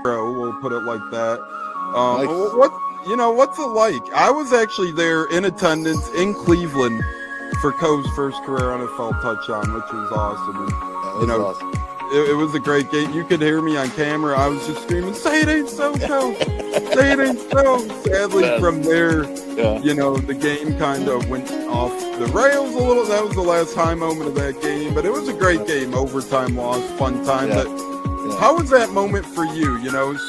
hero, we'll put it like that. Nice. What's it like? I was actually there in attendance in Cleveland for Coe's first career NFL touchdown, which was awesome. And, Awesome. It was a great game. You could hear me on camera. I was just screaming, "Say it ain't so, Coe! Say it ain't so!" Sadly, from there, the game kind of went off the rails a little. That was the last high moment of that game, but it was a great game. Overtime loss, fun time. Yeah. But how was that moment for you?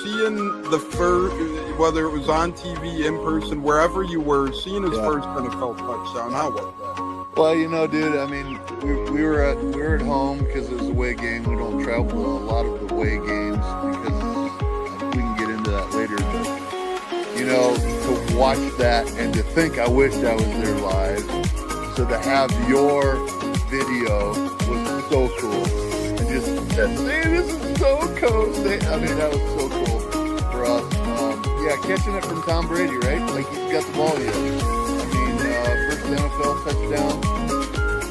Seeing the first, whether it was on TV, in person, wherever you were, seeing his first NFL touchdown. How was that? Well, dude, I mean, we were at home because it was a away game. We don't travel to a lot of the away games because we can get into that later. But, to watch that and to think I wished I was there live. So to have your video was so cool. And just say, this is so cool. I mean, that was so cool for us. Catching it from Tom Brady, right? Like, he's got the ball yet. I mean, first NFL touchdown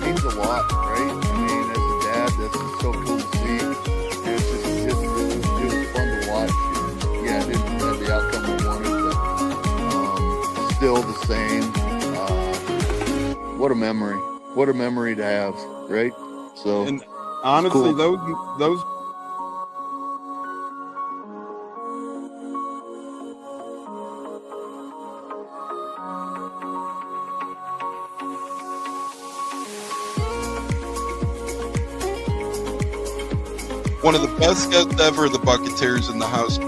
means a lot, right? I mean, as a dad, this is so cool to see. And it was fun to watch. And, it didn't have the outcome we wanted, but still the same. What a memory. What a memory to have, right? So, and honestly, cool. those one of the best guests ever, the Buccateers in the house.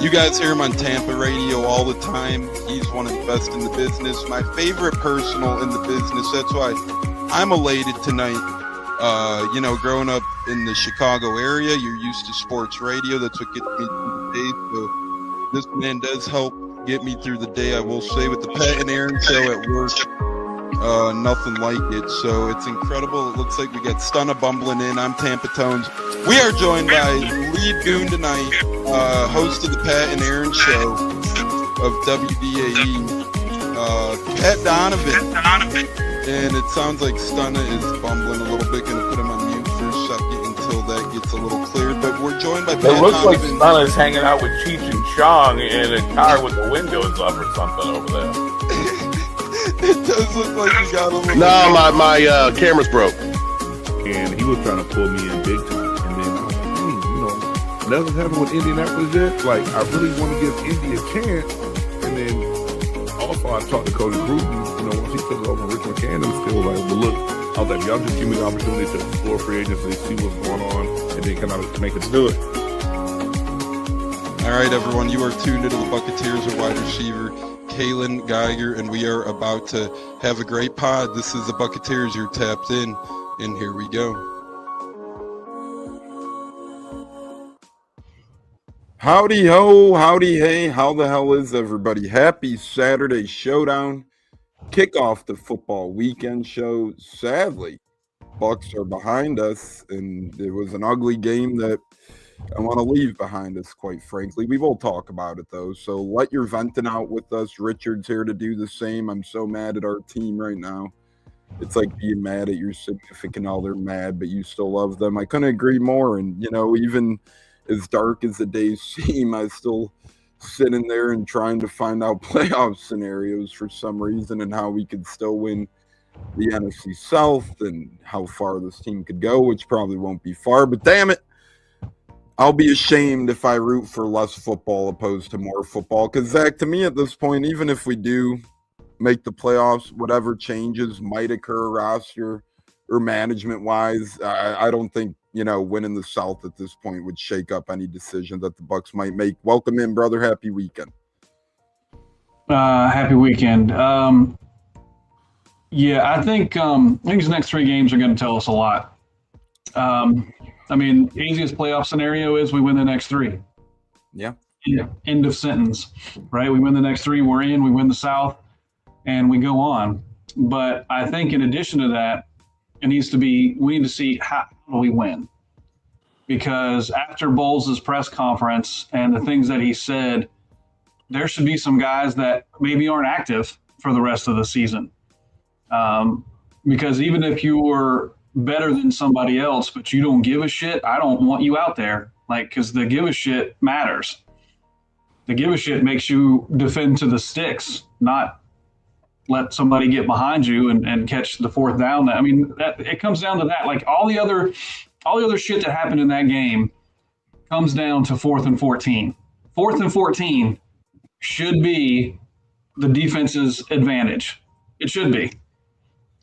You guys hear him on Tampa radio all the time. He's one of the best in the business. My favorite personal in the business. That's why I'm elated tonight. Growing up in the Chicago area, you're used to sports radio. That's what gets me through the day. So this man does help get me through the day, I will say, with the Pat and Aaron show at work. Nothing like it. So it's incredible. It looks like we got Stunna bumbling in. I'm Tampa Tones. We are joined by lead goon tonight, host of the Pat and Aaron show of WDAE, Pat Donovan. And it sounds like Stunna is bumbling a little bit. Going to put him on mute for a second until that gets a little cleared. But we're joined by Pat Donovan. It looks like Stunna's hanging out with Cheech and Chong in a car with the windows up or something over there. It does look like you got a little... No, my camera's broke. And he was trying to pull me in big time. And then I was like, nothing's happened with Indianapolis yet. Like, I really want to give Indy a chance. And then also I talked to Cody Bruton, once he took over Richmond Cannon, still like, well, look, I was like, y'all just give me the opportunity to explore free agency, see what's going on, and then kind of make it do it. All right, everyone, you are tuned into the Buccateers of wide receiver Kalen Geiger, and we are about to have a great pod. This is the Buccateers. You're tapped in, and here we go. Howdy ho, howdy hey, how the hell is everybody? Happy Saturday Showdown. Kick off the football weekend show. Sadly, Bucs are behind us, and it was an ugly game that I want to leave behind us, quite frankly. We will talk about it, though, so let your venting out with us. Richard's here to do the same. I'm so mad at our team right now. It's like being mad at your significant other, mad, but you still love them. I couldn't agree more, and, even as dark as the days seem, I still sitting there and trying to find out playoff scenarios for some reason and how we could still win the NFC South and how far this team could go, which probably won't be far, but damn it. I'll be ashamed if I root for less football opposed to more football. Because, Zach, to me at this point, even if we do make the playoffs, whatever changes might occur roster or management-wise, I don't think, winning the South at this point would shake up any decision that the Bucs might make. Welcome in, brother. Happy weekend. Happy weekend. I think these next three games are going to tell us a lot. Easiest playoff scenario is we win the next three. Yeah. End of sentence, right? We win the next three, we're in, we win the South, and we go on. But I think in addition to that, we need to see how do we win. Because after Bowles' press conference and the things that he said, there should be some guys that maybe aren't active for the rest of the season. Because even if you were better than somebody else, but you don't give a shit, I don't want you out there. Like, because the give a shit matters. The give a shit makes you defend to the sticks, not let somebody get behind you and catch the fourth down. I mean, it comes down to that. Like all the other shit that happened in that game comes down to 4th and 14. 4th and 14 should be the defense's advantage. It should be.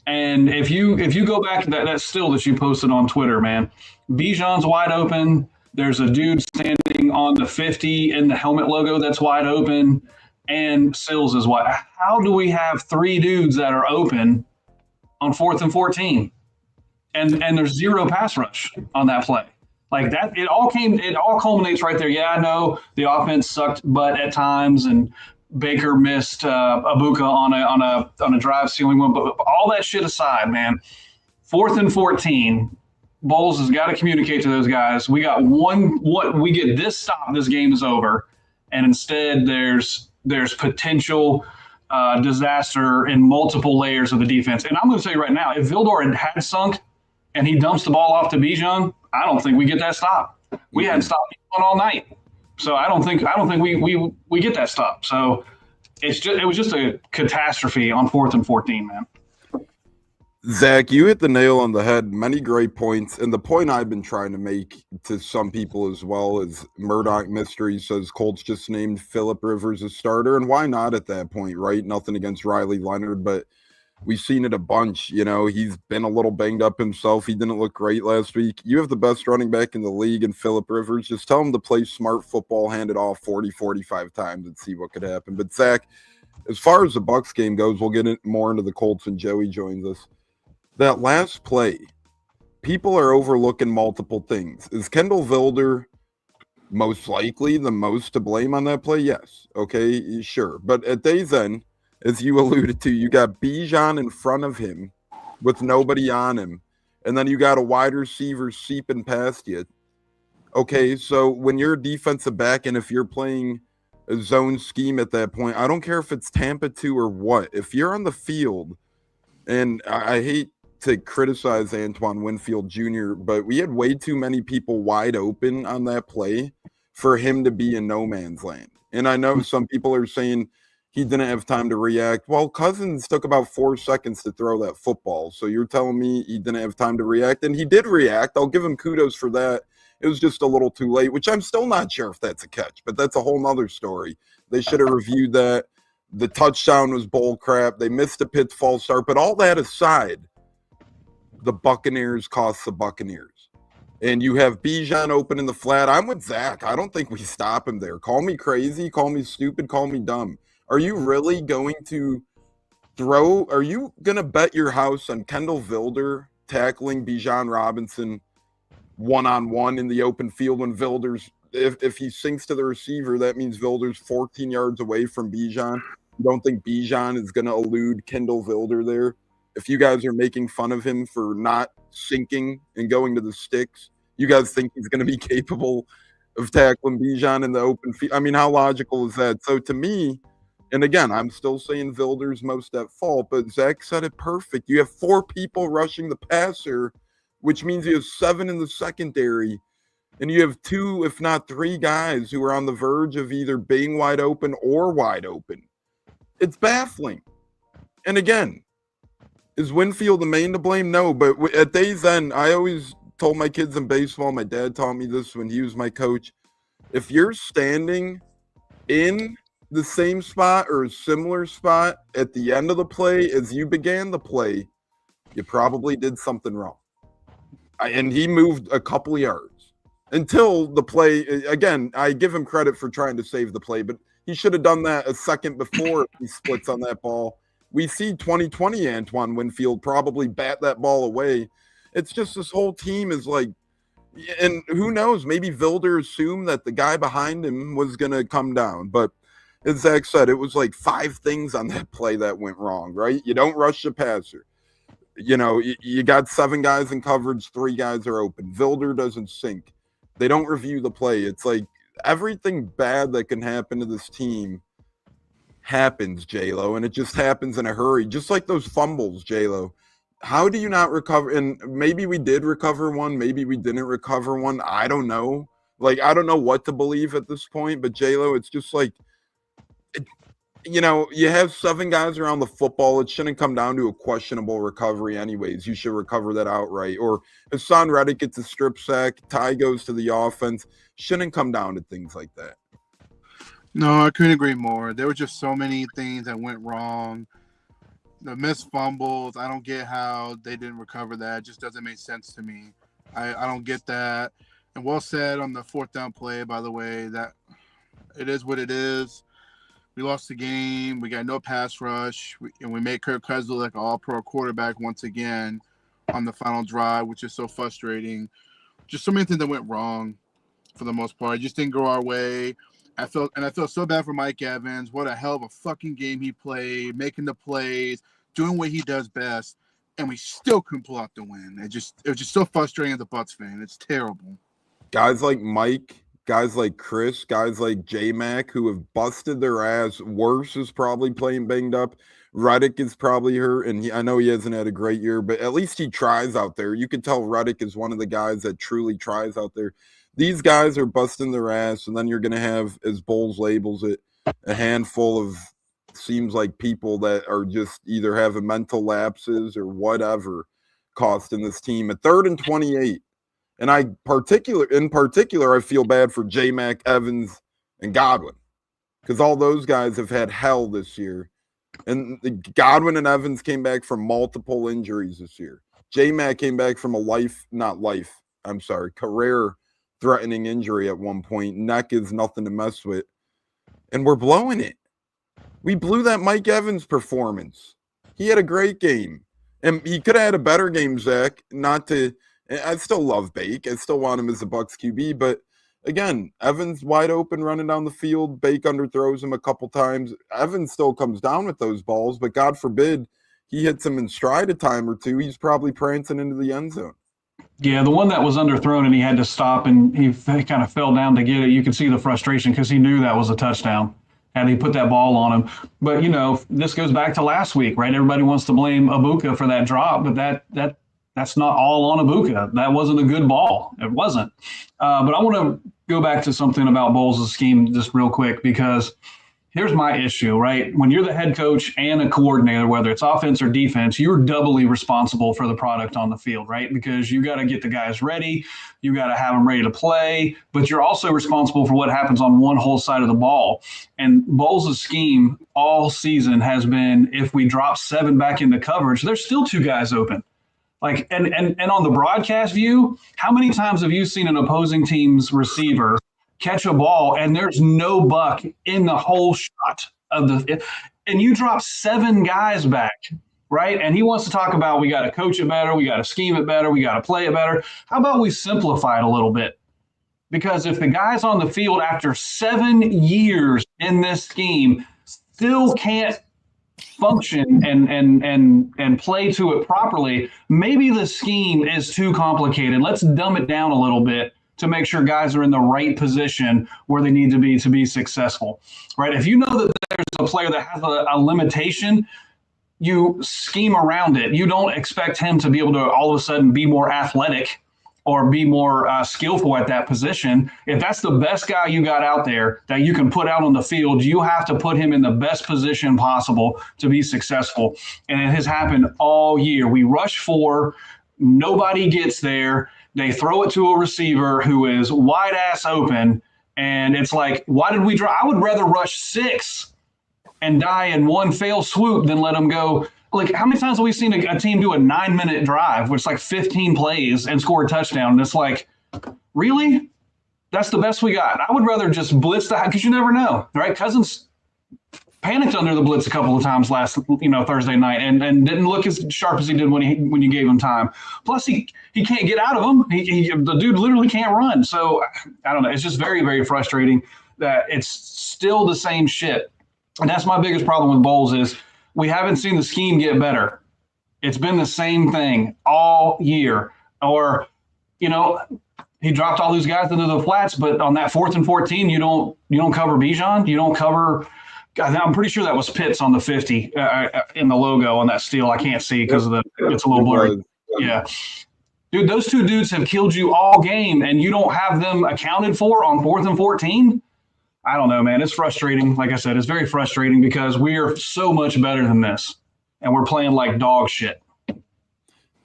And if you go back to that still that you posted on Twitter, man, Bijan's wide open. There's a dude standing on the 50 in the helmet logo that's wide open, and Sills is wide. How do we have 3 dudes that are open on 4th and 14? And there's 0 pass rush on that play. Like that, it all culminates right there. Yeah, I know the offense sucked butt at times, and Baker missed Abuka on a drive ceiling one. But all that shit aside, man, 4th and 14. Bowles has got to communicate to those guys. We got we get this stop, this game is over. And instead there's potential disaster in multiple layers of the defense. And I'm going to tell you right now, if Vildor had sunk and he dumps the ball off to Bijan, I don't think we get that stop. We hadn't stopped Bijan all night. So I don't think we get that stop. So it was just a catastrophe on 4th and 14, man. Zach, you hit the nail on the head. Many great points. And the point I've been trying to make to some people as well is Murdoch Mystery says Colts just named Phillip Rivers a starter. And why not at that point, right? Nothing against Riley Leonard, but we've seen it a bunch. You know, he's been a little banged up himself. He didn't look great last week. You have the best running back in the league in Phillip Rivers. Just tell him to play smart football, hand it off 40, 45 times and see what could happen. But Zach, as far as the Bucs game goes, we'll get more into the Colts when Joey joins us. That last play, people are overlooking multiple things. Is Kendall Vilder most likely the most to blame on that play? Yes. Okay, sure. But at day's end, as you alluded to, you got Bijan in front of him with nobody on him. And then you got a wide receiver seeping past you. Okay, so when you're a defensive back and if you're playing a zone scheme at that point, I don't care if it's Tampa 2 or what. If you're on the field, and I hate to criticize Antoine Winfield Jr., but we had way too many people wide open on that play for him to be in no man's land. And I know some people are saying he didn't have time to react. Well, Cousins took about 4 seconds to throw that football. So you're telling me he didn't have time to react? And he did react. I'll give him kudos for that. It was just a little too late, which I'm still not sure if that's a catch, but that's a whole nother story. They should have reviewed that. The touchdown was bull crap. They missed a pitfall start. But all that aside, the Buccaneers cost the Buccaneers. And you have Bijan open in the flat. I'm with Zach. I don't think we stop him there. Call me crazy, call me stupid, call me dumb. Are you really going to are you going to bet your house on Kendall Vilder tackling Bijan Robinson one-on-one in the open field when Vilder's, if he sinks to the receiver, that means Vilder's 14 yards away from Bijan? You don't think Bijan is going to elude Kendall Vilder there? If you guys are making fun of him for not sinking and going to the sticks, you guys think he's going to be capable of tackling Bijan in the open field? I mean, how logical is that? So to me, and again, I'm still saying Vilder's most at fault, but Zach said it perfect. You have 4 people rushing the passer, which means you have 7 in the secondary, and you have 2, if not 3 guys who are on the verge of either being wide open or wide open. It's baffling. And again, is Winfield the main to blame? No, but at day's end, I always told my kids in baseball, my dad taught me this when he was my coach, if you're standing in the same spot or a similar spot at the end of the play as you began the play, you probably did something wrong. And he moved a couple yards until the play. Again, I give him credit for trying to save the play, but he should have done that a second before he splits on that ball. We see 2020 Antoine Winfield probably bat that ball away. It's just this whole team is like, and who knows, maybe Vilder assumed that the guy behind him was going to come down. But as Zach said, it was like 5 things on that play that went wrong, right? You don't rush the passer. You know, you got 7 guys in coverage, 3 guys are open. Vilder doesn't sink. They don't review the play. It's like everything bad that can happen to this team happens, J-Lo, and it just happens in a hurry. Just like those fumbles, J-Lo. How do you not recover? And maybe we did recover one. Maybe we didn't recover one. I don't know. Like, I don't know what to believe at this point, but J-Lo, it's just like, you know, you have 7 guys around the football. It shouldn't come down to a questionable recovery anyways. You should recover that outright. Or if Son Reddick gets a strip sack, Ty goes to the offense. Shouldn't come down to things like that. No, I couldn't agree more. There were just so many things that went wrong. The missed fumbles, I don't get how they didn't recover that. It just doesn't make sense to me. I don't get that. And well said on the 4th down play, by the way, that it is what it is. We lost the game. We got no pass rush. And we made Kirk Cousins look like an all-pro quarterback once again on the final drive, which is so frustrating. Just so many things that went wrong for the most part. It just didn't go our way. I felt so bad for Mike Evans. What a hell of a fucking game he played, making the plays, doing what he does best, and we still couldn't pull out the win. It was just so frustrating as a Bucs fan. It's terrible. Guys like Mike, guys like Chris, guys like J-Mac who have busted their ass. Worse is probably playing banged up. Reddick is probably hurt, and I know he hasn't had a great year, but at least he tries out there. You can tell Reddick is one of the guys that truly tries out there. These guys are busting their ass, and then you're going to have, as Bowles labels it, a handful of, seems like, people that are just either having mental lapses or whatever costing this team. At 3rd and 28, and in particular, I feel bad for J-Mac, Evans, and Godwin, because all those guys have had hell this year. And Godwin and Evans came back from multiple injuries this year. J-Mac came back from career-threatening injury at one point. Neck is nothing to mess with. And we're blowing it. We blew that Mike Evans performance. He had a great game. And he could have had a better game, Zach. I still love Bake. I still want him as a Bucs QB. But, again, Evans wide open running down the field. Bake underthrows him a couple times. Evans still comes down with those balls. But, God forbid, he hits him in stride a time or two. He's probably prancing into the end zone. Yeah, the one that was underthrown and he had to stop and he kind of fell down to get it. You could see the frustration because he knew that was a touchdown and he put that ball on him. But, you know, this goes back to last week, right? Everybody wants to blame Ibuka for that drop, but that's not all on Ibuka. That wasn't a good ball. It wasn't. But I want to go back to something about Bowles' scheme just real quick because here's my issue, right? When you're the head coach and a coordinator, whether it's offense or defense, you're doubly responsible for the product on the field, right? Because you got to get the guys ready. You got to have them ready to play, but you're also responsible for what happens on one whole side of the ball. And Bowles' scheme all season has been, if we drop 7 back into coverage, there's still 2 guys open. Like, and on the broadcast view, how many times have you seen an opposing team's receiver catch a ball and there's no Buck in the whole shot of and you drop 7 guys back, right? And he wants to talk about, we got to coach it better. We got to scheme it better. We got to play it better. How about we simplify it a little bit? Because if the guys on the field after 7 years in this scheme still can't function and play to it properly, maybe the scheme is too complicated. Let's dumb it down a little bit to make sure guys are in the right position where they need to be successful, right? If you know that there's a player that has a limitation, you scheme around it. You don't expect him to be able to all of a sudden be more athletic or be more skillful at that position. If that's the best guy you got out there that you can put out on the field, you have to put him in the best position possible to be successful. And it has happened all year. We rush 4, nobody gets there. They throw it to a receiver who is wide ass open. And it's like, why did we draw? I would rather rush 6 and die in one fail swoop than let them go. Like, how many times have we seen a team do a 9-minute drive, which is like 15 plays and score a touchdown? And it's like, really? That's the best we got. I would rather just blitz because you never know, right? Cousins panicked under the blitz a couple of times last, Thursday night and didn't look as sharp as he did when you gave him time. Plus, he can't get out of him. The dude literally can't run. So, I don't know. It's just very, very frustrating that it's still the same shit. And that's my biggest problem with Bowles is we haven't seen the scheme get better. It's been the same thing all year. Or, he dropped all these guys into the flats, but on that 4th and 14, you don't cover Bijan. You don't cover. I'm pretty sure that was Pitts on the 50 in the logo on that steal. I can't see because it's a little blurry. Yeah. Dude, those two dudes have killed you all game, and you don't have them accounted for on 4th and 14? I don't know, man. It's frustrating. Like I said, it's very frustrating because we are so much better than this, and we're playing like dog shit.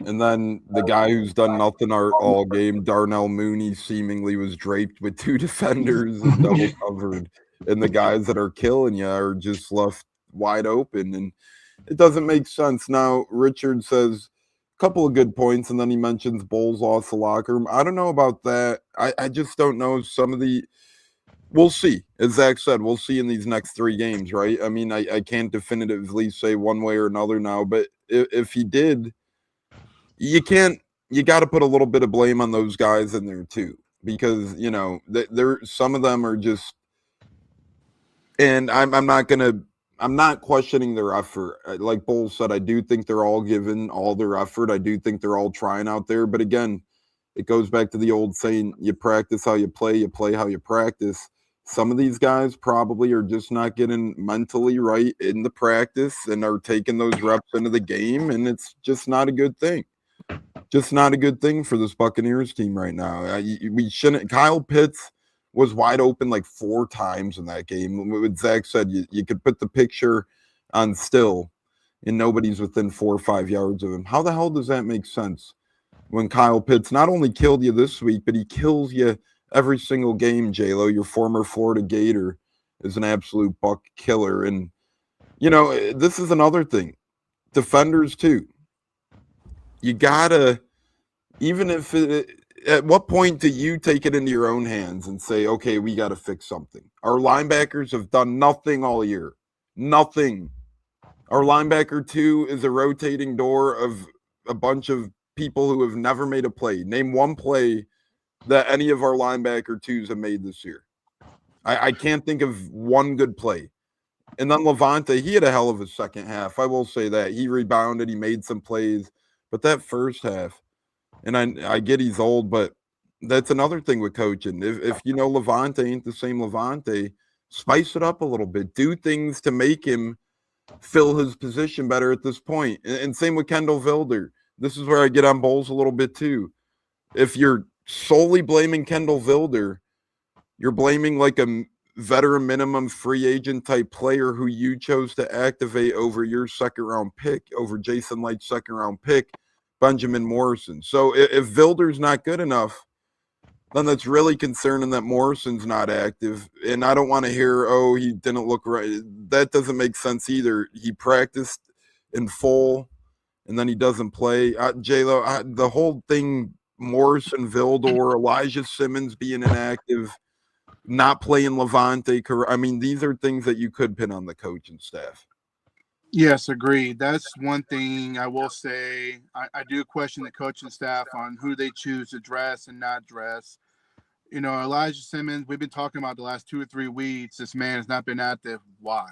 And then the guy who's done nothing all game, Darnell Mooney, seemingly was draped with 2 defenders and double covered. And the guys that are killing you are just left wide open. And it doesn't make sense. Now, Richard says a couple of good points, and then he mentions Bowles lost the locker room. I don't know about that. I just don't know some of the – we'll see. As Zach said, we'll see in these next 3 games, right? I mean, I can't definitively say one way or another now, but if he did – you got to put a little bit of blame on those guys in there too, because, you know, some of them are just, and I'm not questioning their effort. Like Bull said, I do think they're all giving all their effort. I do think they're all trying out there. But again, it goes back to the old saying, you practice how you play how you practice. Some of these guys probably are just not getting mentally right in the practice and are taking those reps into the game, and it's just not a good thing. Just not a good thing for this Buccaneers team right now. We shouldn't. Kyle Pitts was wide open like 4 times in that game. What Zach said, you could put the picture on still, and nobody's within 4 or 5 yards of him. How the hell does that make sense when Kyle Pitts not only killed you this week, but he kills you every single game, J-Lo? Your former Florida Gator is an absolute Buck killer. And, you know, this is another thing. Defenders, too. You gotta, even if at what point do you take it into your own hands and say, okay, we got to fix something? Our linebackers have done nothing all year. Nothing. Our linebacker 2 is a rotating door of a bunch of people who have never made a play. Name one play that any of our linebacker 2s have made this year. I can't think of one good play. And then Levante, he had a hell of a second half. I will say that. He rebounded. He made some plays. But that first half, and I get he's old, but that's another thing with coaching. If you know Levante ain't the same Levante, spice it up a little bit. Do things to make him fill his position better at this point. And same with Kendall Vilder. This is where I get on Bowles a little bit too. If you're solely blaming Kendall Vilder, you're blaming like a veteran minimum free agent type player who you chose to activate over your second-round pick, over Jason Light's second-round pick, Benjamin Morrison. So if Vilder's not good enough, then that's really concerning that Morrison's not active. And I don't want to hear, oh, he didn't look right. That doesn't make sense either. He practiced in full, and then he doesn't play. J-Lo, the whole thing, Morrison, Vildor, Elijah Simmons being inactive, not playing Levante. I mean, these are things that you could pin on the coaching staff. Yes, agreed. That's one thing I will say. I do question the coaching staff on who they choose to dress and not dress. You know, Elijah Simmons, we've been talking about the last 2 or 3 weeks. This man has not been active. Why?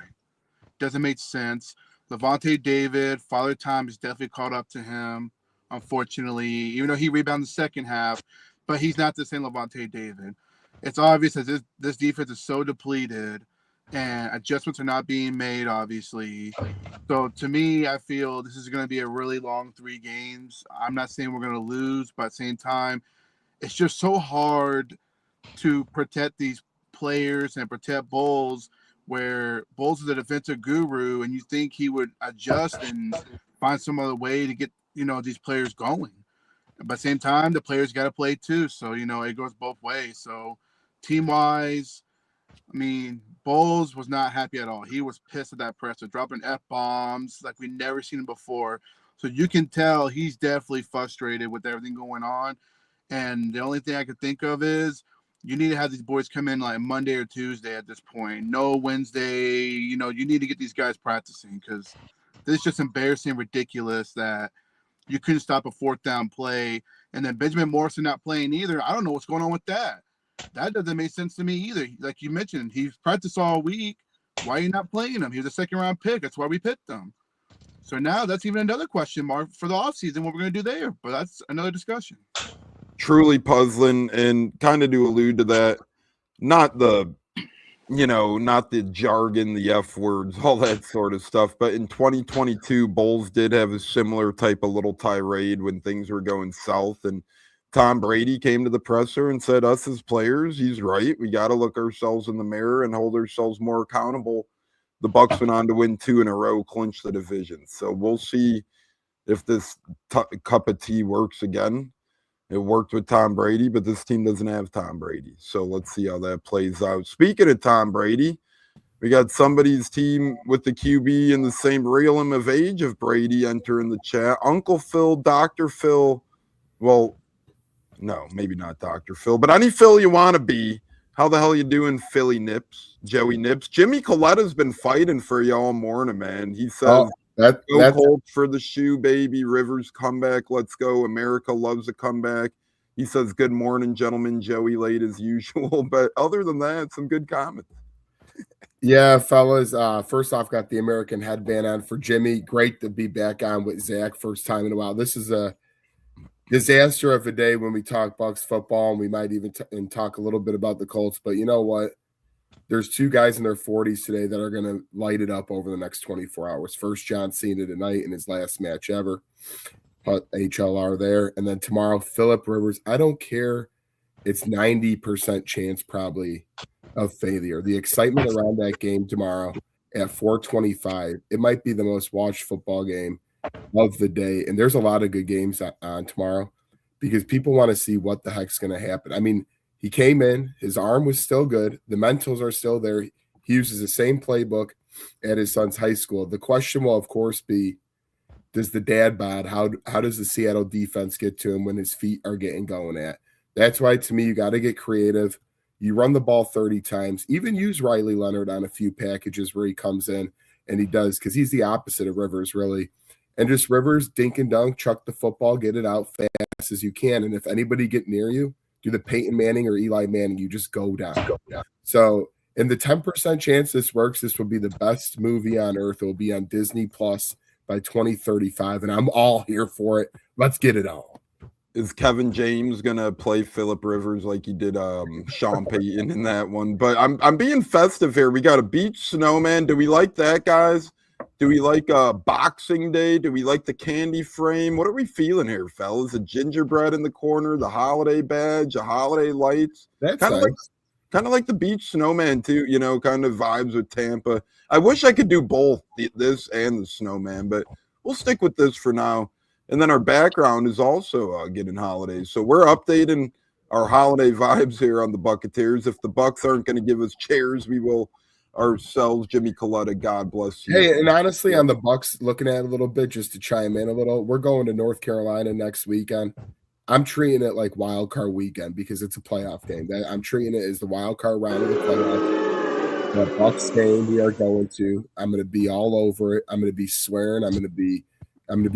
Doesn't make sense. Levante David, Father Time has definitely caught up to him, unfortunately, even though he rebounded the second half, but he's not the same Levante David. It's obvious that this defense is so depleted and adjustments are not being made, obviously. So to me, I feel this is going to be a really long 3 games. I'm not saying we're going to lose, but at the same time, it's just so hard to protect these players and protect Bowles, where Bowles is a defensive guru, and you think he would adjust and find some other way to get, you know, these players going. But at the same time, the players got to play too. So, you know, it goes both ways. So team-wise, I mean, Bowles was not happy at all. He was pissed at that presser, dropping F-bombs like we've never seen him before. So you can tell he's definitely frustrated with everything going on. And the only thing I could think of is you need to have these boys come in like Monday or Tuesday at this point. No Wednesday. You know, you need to get these guys practicing because this is just embarrassing and ridiculous that you couldn't stop a 4th down play. And then Benjamin Morrison not playing either. I don't know what's going on with that. That doesn't make sense to me either. Like you mentioned, he's practiced all week. Why are you not playing him? He was a second-round pick. That's why we picked him. So now that's even another question mark for the offseason, what we're going to do there. But that's another discussion. Truly puzzling, and kind of to allude to that, not the not the jargon, the F words, all that sort of stuff. But in 2022, Bulls did have a similar type of little tirade when things were going south. And Tom Brady came to the presser and said, us as players, he's right. We got to look ourselves in the mirror and hold ourselves more accountable. The Bucs went on to win 2 in a row, clinch the division. So we'll see if this cup of tea works again. It worked with Tom Brady, but this team doesn't have Tom Brady. So let's see how that plays out. Speaking of Tom Brady, we got somebody's team with the QB in the same realm of age of Brady entering the chat. Uncle Phil, Dr. Phil. Well, no, maybe not Dr. Phil, but any Phil you want to be. How the hell you doing, Philly Nips, Joey Nips? Jimmy Coletta's been fighting for you all morning, man. He says, that's Colts for the shoe, baby. Rivers comeback. Let's go. America loves a comeback. He says, good morning, gentlemen. Joey late as usual. But other than that, some good comments. Yeah, fellas. First off, got the American headband on for Jimmy. Great to be back on with Zach. First time in a while. This is a disaster of a day when we talk Bucs football, and we might even talk a little bit about the Colts. But you know what? There's 2 guys in their 40s today that are going to light it up over the next 24 hours. First, John Cena tonight in his last match ever. HLR there. And then tomorrow, Phillip Rivers. I don't care. It's 90% chance probably of failure. The excitement around that game tomorrow at 4:25, it might be the most watched football game of the day. And there's a lot of good games on tomorrow because people want to see what the heck's going to happen. I mean, he came in, his arm was still good. The mentals are still there. He uses the same playbook at his son's high school. The question will, of course, be, does the dad bod, how does the Seattle defense get to him when his feet are getting going at? That's why, to me, you got to get creative. You run the ball 30 times. Even use Riley Leonard on a few packages where he comes in, and he does, because he's the opposite of Rivers, really. And just Rivers, dink and dunk, chuck the football, get it out fast as you can. And if anybody get near you, do the Peyton Manning or Eli Manning, you just go down. So in the 10% chance this works, this will be the best movie on earth. It will be on Disney Plus by 2035, and I'm all here for it. Let's get it on. Is Kevin James gonna play Phillip Rivers like he did Sean Payton in that one? But I'm being festive here. We got a beach snowman. Do we like that, guys? Do we like Boxing Day? Do we like the candy frame? What are we feeling here, fellas? A gingerbread in the corner, the holiday badge, a holiday lights. That's kind of like the beach snowman too. Kind of vibes with Tampa. I wish I could do both this and the snowman, but we'll stick with this for now. And then our background is also getting holidays, so we're updating our holiday vibes here on the Buccateers. If the Bucs aren't going to give us chairs, we will ourselves. Jimmy Coletta, God bless you. Hey, and honestly, on the Bucs, looking at it a little bit, just to chime in a little, we're going to North Carolina next weekend. I'm treating it like wild card weekend because it's a playoff game. I'm treating it as the wild card round of the playoffs. The Bucs game we are going to. I'm going to be all over it. I'm going to be swearing. I'm going to be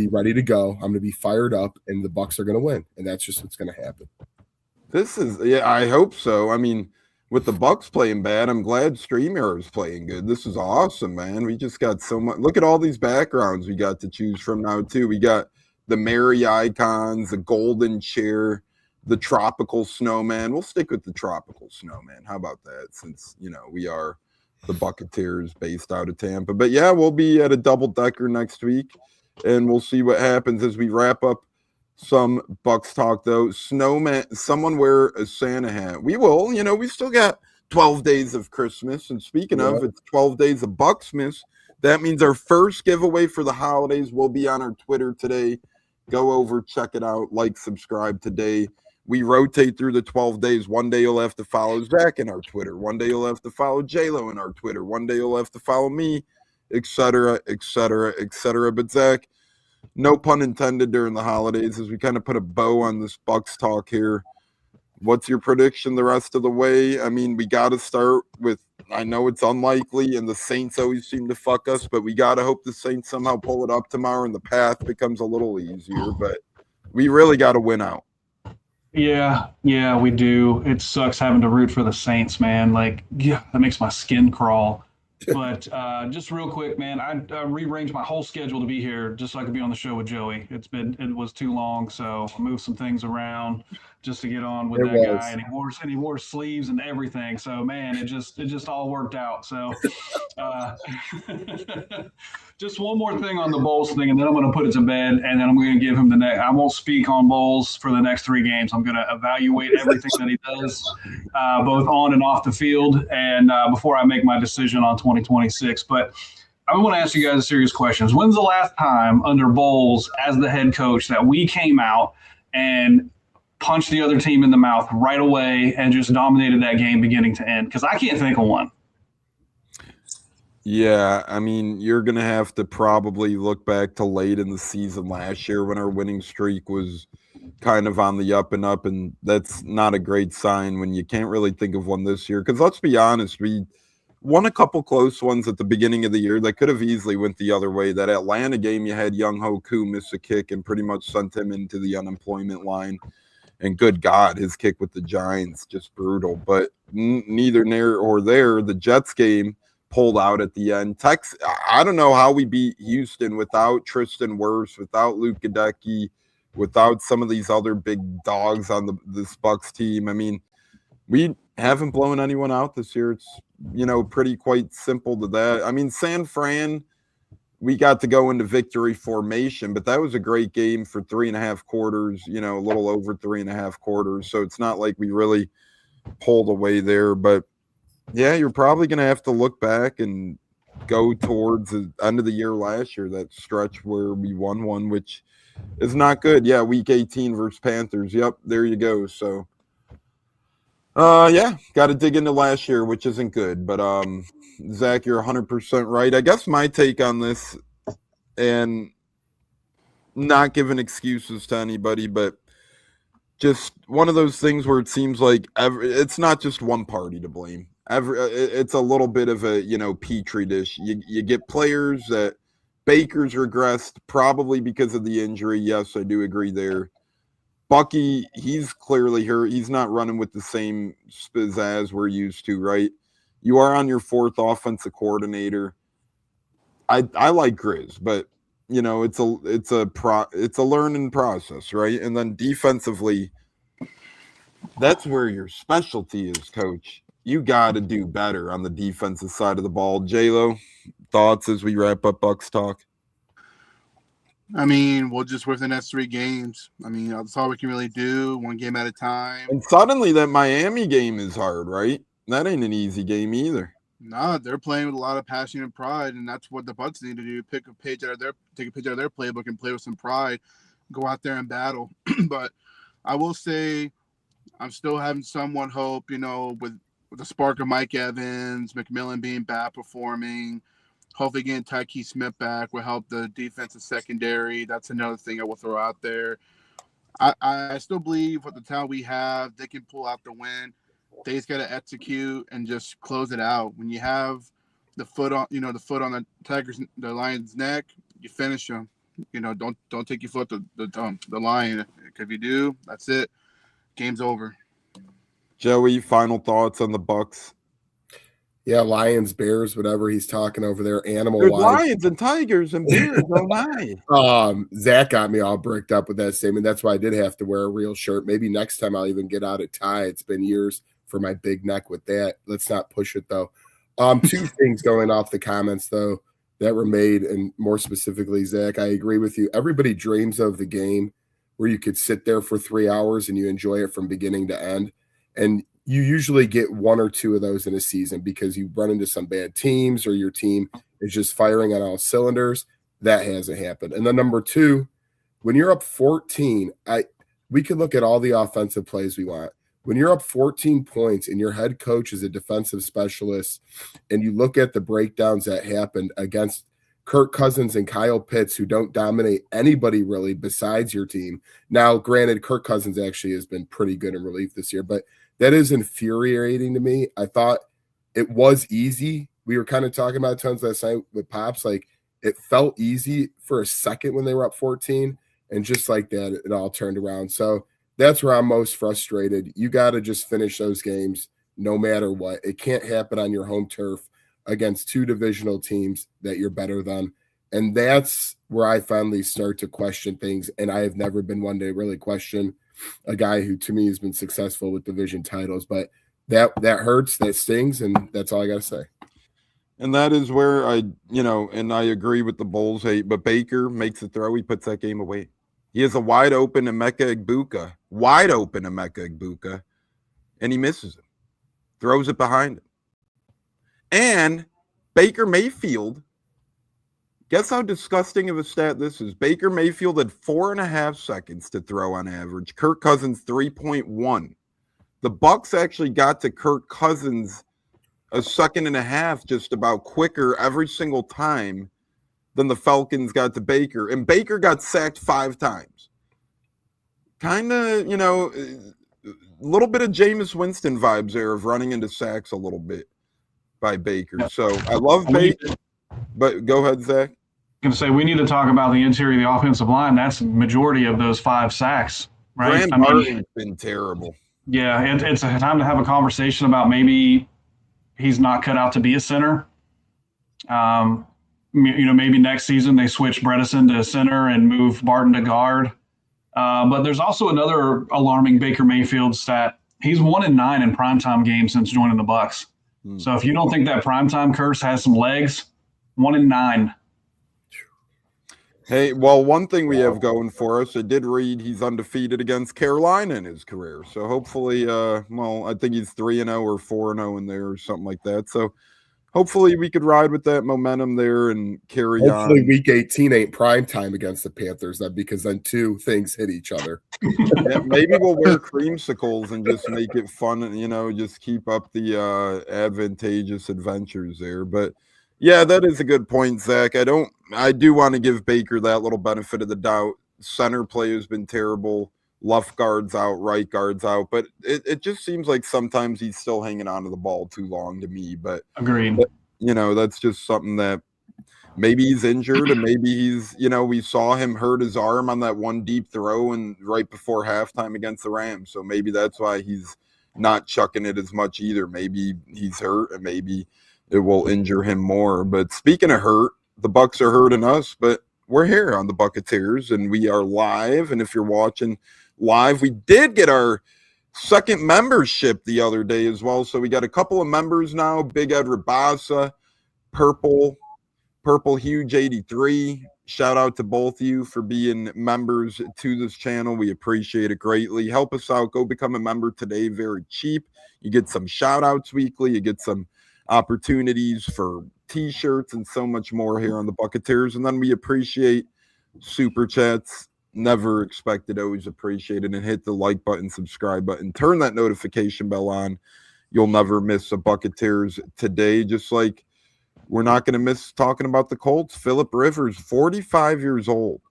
ready to go. I'm going to be fired up, and the Bucs are going to win, and that's just what's going to happen. I hope so. I mean, with the Bucs playing bad, I'm glad StreamYard is playing good. This is awesome, man. We just got so much. Look at all these backgrounds we got to choose from now, too. We got the Mary icons, the golden chair, the tropical snowman. We'll stick with the tropical snowman. How about that? Since, we are the Buccateers based out of Tampa. But yeah, we'll be at a double-decker next week, and we'll see what happens as we wrap up some Bucs talk, though. Snowman, someone wear a Santa hat. We will. We still got 12 days of Christmas. And speaking of, it's 12 days of Bucsmas. That means our first giveaway for the holidays will be on our Twitter today. Go over, check it out, like, subscribe today. We rotate through the 12 days. One day you'll have to follow Zach in our Twitter. One day you'll have to follow J-Lo in our Twitter. One day you'll have to follow me, etc., etc., etc. But Zach, no pun intended during the holidays, as we kind of put a bow on this Bucs talk here. What's your prediction the rest of the way? I mean, we got to start with, I know it's unlikely, and the Saints always seem to fuck us, but we got to hope the Saints somehow pull it up tomorrow and the path becomes a little easier. But we really got to win out. Yeah, we do. It sucks having to root for the Saints, man. Like, yeah, that makes my skin crawl. But just real quick, man, I rearranged my whole schedule to be here just so I could be on the show with Joey. It was too long, so I moved some things around. just to get on with It that was. guy, and he wore sleeves and everything. So man, it just all worked out. So just one more thing on the Bowles thing, and then I'm going to put it to bed, and then I'm going to give him the next. I won't speak on Bowles for the next 3 games. I'm going to evaluate everything that he does, both on and off the field, and before I make my decision on 2026. But I want to ask you guys serious questions. When's the last time under Bowles as the head coach that we came out and punched the other team in the mouth right away and just dominated that game beginning to end? Because I can't think of one. Yeah, I mean, you're going to have to probably look back to late in the season last year when our winning streak was kind of on the up and up, and that's not a great sign when you can't really think of one this year. Because let's be honest, we won a couple close ones at the beginning of the year that could have easily went the other way. That Atlanta game, you had Young Ho Koo miss a kick and pretty much sent him into the unemployment line. And good God, his kick with the Giants, just brutal. But neither near or there. The Jets game pulled out at the end. I don't know how we beat Houston without Tristan Wirfs, without Luke Gadecki, without some of these other big dogs on this Bucs team. I mean, we haven't blown anyone out this year. It's, pretty quite simple to that. I mean, San Fran, we got to go into victory formation, but that was a great game for 3.5 quarters, a little over 3.5 quarters. So it's not like we really pulled away there. But, yeah, you're probably going to have to look back and go towards the end of the year last year, that stretch where we won one, which is not good. Yeah, week 18 versus Panthers. Yep, there you go. So, yeah, got to dig into last year, which isn't good. But, Zach, you're 100% right. I guess my take on this, and not giving excuses to anybody, but just one of those things where it seems like it's not just one party to blame. It's a little bit of a, petri dish. You get players that Baker's regressed probably because of the injury. Yes, I do agree there. Bucky, he's clearly hurt. He's not running with the same pizzazz we're used to, right? You are on your 4th offensive coordinator. I like Grizz, but it's a learning process, right? And then defensively, that's where your specialty is, Coach. You got to do better on the defensive side of the ball. J-Lo, thoughts as we wrap up Bucs talk? I mean, we'll just win the next 3 games. I mean, that's all we can really do, one game at a time. And suddenly that Miami game is hard, right? That ain't an easy game either. Nah, they're playing with a lot of passion and pride, and that's what the Bucs need to do. Take a page out of their playbook and play with some pride. Go out there and battle. But I will say I'm still having somewhat hope, with the spark of Mike Evans, McMillan being bad performing. Hopefully getting Tyke Smith back will help the defensive secondary. That's another thing I will throw out there. I still believe with the talent we have, they can pull out the win. They just got to execute and just close it out. When you have the foot on the Lion's neck, you finish them. Don't take your foot to the lion. If you do, that's it. Game's over. Joey, final thoughts on the Bucs? Yeah, Lions, Bears, whatever he's talking over there, animal There's wise. lions and tigers and bears, oh my. Zach got me all bricked up with that statement. That's why I did have to wear a real shirt. Maybe next time I'll even get out a tie. It's been years for my big neck with that. Let's not push it though. 2 things going off the comments though that were made, and more specifically, Zach, I agree with you. Everybody dreams of the game where you could sit there for 3 hours and you enjoy it from beginning to end. And you usually get 1 or 2 of those in a season because you run into some bad teams or your team is just firing on all cylinders. That hasn't happened. And then number 2, when you're up 14, we could look at all the offensive plays we want. When you're up 14 points and your head coach is a defensive specialist and you look at the breakdowns that happened against Kirk Cousins and Kyle Pitts, who don't dominate anybody really besides your team. Now, granted, Kirk Cousins actually has been pretty good in relief this year, but that is infuriating to me. I thought it was easy. We were kind of talking about Tones last night with Pops. Like, it felt easy for a second when they were up 14, and just like that, it all turned around. So that's where I'm most frustrated. You got to just finish those games no matter what. It can't happen on your home turf against 2 divisional teams that you're better than. And that's where I finally start to question things. And I have never been one to really question a guy who to me has been successful with division titles. But that hurts, that stings, and that's all I got to say. And that is where and I agree with the Bulls hate, but Baker makes a throw. He puts that game away. He has a wide open Emeka Egbuka, and he misses it. Throws it behind him. And Baker Mayfield, guess how disgusting of a stat this is? Baker Mayfield had 4.5 seconds to throw on average. Kirk Cousins 3.1. The Bucs actually got to Kirk Cousins a 1.5 seconds just about quicker every single time than the Falcons got to Baker. And Baker got sacked 5 times. Kind of, a little bit of Jameis Winston vibes there of running into sacks a little bit by Baker. So I love Baker, but go ahead, Zach. I'm going to say we need to talk about the interior of the offensive line. That's the majority of those 5 sacks, right? Martin's been terrible. Yeah, it's a time to have a conversation about maybe he's not cut out to be a center. Maybe next season they switch Bredesen to center and move Barton to guard. But there's also another alarming Baker Mayfield stat. He's 1-9 in primetime games since joining the Bucs. So if you don't think that primetime curse has some legs, 1-9. Hey, well, one thing we have going for us, I did read he's undefeated against Carolina in his career. So hopefully, I think he's 3-0 or 4-0 in there or something like that. So hopefully we could ride with that momentum there and carry on. Hopefully week 18 ain't prime time against the Panthers, because then 2 things hit each other. Yeah, maybe we'll wear creamsicles and just make it fun and, just keep up the advantageous adventures there. But yeah, that is a good point, Zach. I do want to give Baker that little benefit of the doubt. Center play has been terrible. Left guard's out, right guard's out. But it just seems like sometimes he's still hanging on to the ball too long to me. But agreed. That's just something that maybe he's injured and maybe he's, we saw him hurt his arm on that one deep throw and right before halftime against the Rams. So maybe that's why he's not chucking it as much either. Maybe he's hurt and maybe it will injure him more. But speaking of hurt, the Bucs are hurting us, but we're here on the Buccateers and we are live. And if you're watching live, we did get our second membership the other day as well. So we got a couple of members now. Big Ed Rabasa, Purple Huge 83. Shout out to both of you for being members to this channel. We appreciate it greatly. Help us out. Go become a member today. Very cheap. You get some shout outs weekly. You get some opportunities for t-shirts and so much more here on the Buccateers. And then we appreciate super chats. Never expected, always appreciated. And hit the like button, subscribe button, turn that notification bell on. You'll never miss a Buccateers today. Just like we're not going to miss talking about the Colts. Phillip Rivers, 45 years old,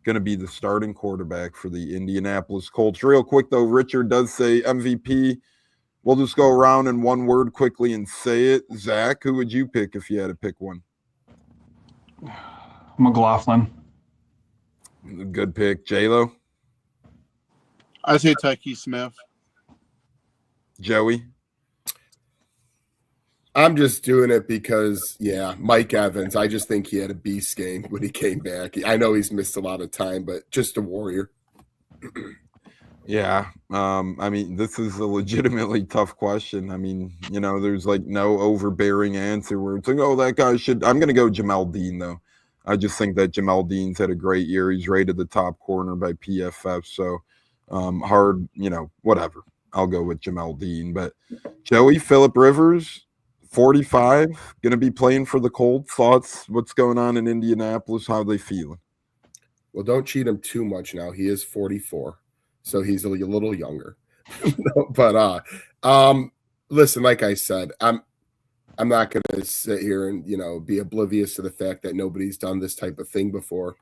going to be the starting quarterback for the Indianapolis Colts. Real quick though, Richard does say MVP. We'll just go around in one word quickly and say it. Zach, who would you pick if you had to pick one? McLaughlin. Good pick. J-Lo? I say Tyke Smith. Joey? I'm just doing it because, Mike Evans. I just think he had a beast game when he came back. I know he's missed a lot of time, but just a warrior. Yeah. This is a legitimately tough question. There's like no overbearing answer where it's like, oh, that guy should. I'm going to go Jamel Dean, though. I just think that Jamel Dean's had a great year. He's rated the top corner by PFF. So hard, whatever. I'll go with Jamel Dean. But Joey, Phillip Rivers, 45, going to be playing for the Colts. Thoughts? What's going on in Indianapolis? How are they feeling? Well, don't cheat him too much now. He is 44. So he's a little younger. But listen, like I said, I'm not going to sit here and, be oblivious to the fact that nobody's done this type of thing before.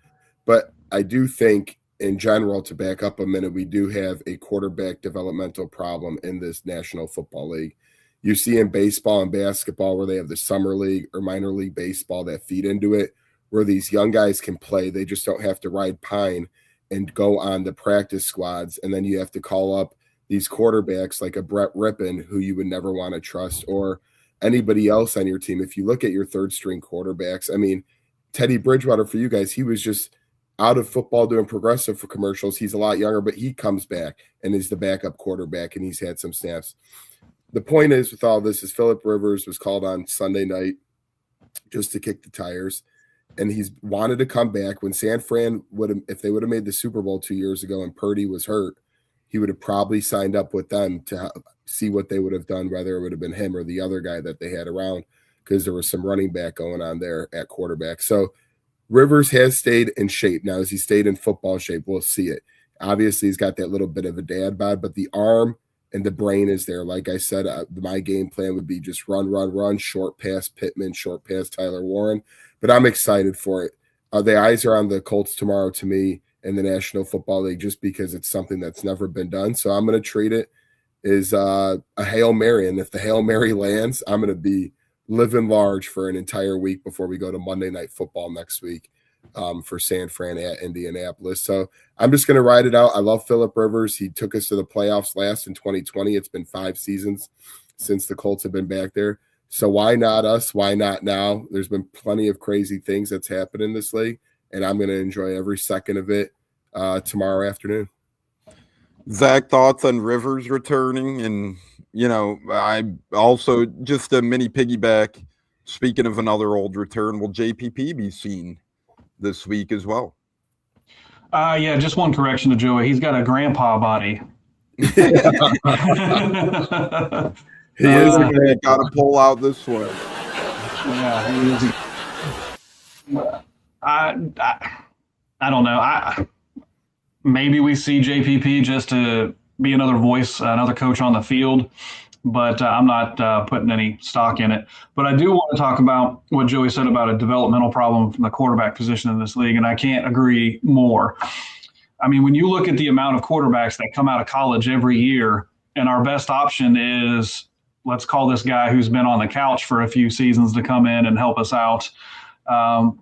But I do think in general, to back up a minute, we do have a quarterback developmental problem in this National Football League. You see in baseball and basketball where they have the summer league or minor league baseball that feed into it, where these young guys can play. They just don't have to ride pine and go on the practice squads. And then you have to call up these quarterbacks like a Brett Rippon, who you would never want to trust, or anybody else on your team. If you look at your third string quarterbacks, Teddy Bridgewater, for you guys, he was just out of football doing progressive for commercials. He's a lot younger, but he comes back and is the backup quarterback, and he's had some snaps. The point is with all this is Phillip Rivers was called on Sunday night just to kick the tires, and he's wanted to come back. When San Fran if they would have made the Super Bowl 2 years ago and Purdy was hurt, he would have probably signed up with them to see what they would have done, whether it would have been him or the other guy that they had around, because there was some running back going on there at quarterback. So Rivers has stayed in shape. Now, has he stayed in football shape? We'll see it. Obviously, he's got that little bit of a dad bod, but the arm and the brain is there. Like I said, my game plan would be just run, short pass Pittman, short pass Tyler Warren. But I'm excited for it. The eyes are on the Colts tomorrow to me in the National Football League, just because it's something that's never been done. So I'm going to treat it as a Hail Mary. And if the Hail Mary lands, I'm going to be living large for an entire week before we go to Monday Night Football next week for San Fran at Indianapolis. So I'm just going to ride it out. I love Phillip Rivers. He took us to the playoffs last in 2020. It's been 5 seasons since the Colts have been back there. So why not us? Why not now? There's been plenty of crazy things that's happened in this league, and I'm going to enjoy every second of it tomorrow afternoon. Zach, thoughts on Rivers returning? And, I also just a mini piggyback. Speaking of another old return, will JPP be seen this week as well? Yeah, just one correction to Joey. He's got a grandpa body. He is got to pull out this one. Yeah, he is. I don't know. Maybe we see JPP just to be another voice, another coach on the field, but I'm not putting any stock in it. But I do want to talk about what Joey said about a developmental problem from the quarterback position in this league, and I can't agree more. I mean, when you look at the amount of quarterbacks that come out of college every year, and our best option is, let's call this guy who's been on the couch for a few seasons to come in and help us out. How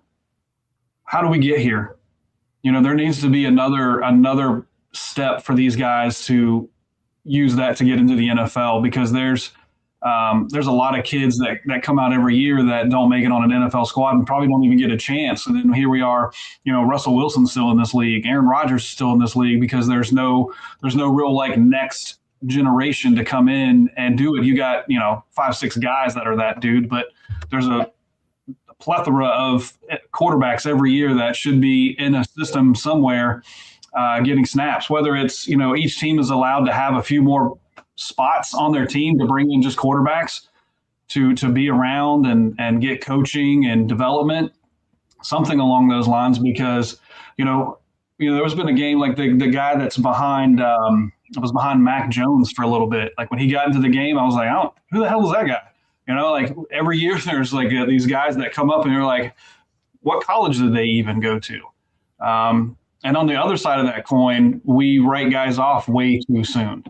do we get here? There needs to be another step for these guys to use that to get into the NFL, because there's a lot of kids that come out every year that don't make it on an NFL squad and probably don't even get a chance. And then here we are, Russell Wilson's still in this league, Aaron Rodgers is still in this league, because there's no real next generation to come in and do it. You got 5-6 guys that are that dude, but there's a plethora of quarterbacks every year that should be in a system somewhere getting snaps, whether it's each team is allowed to have a few more spots on their team to bring in just quarterbacks to be around and get coaching and development, something along those lines. Because there's been a game like the guy that's behind was behind Mac Jones for a little bit. Like when he got into the game, I was like, who the hell is that guy? Every year there's these guys that come up and you're like, what college did they even go to? And on the other side of that coin, we write guys off way too soon.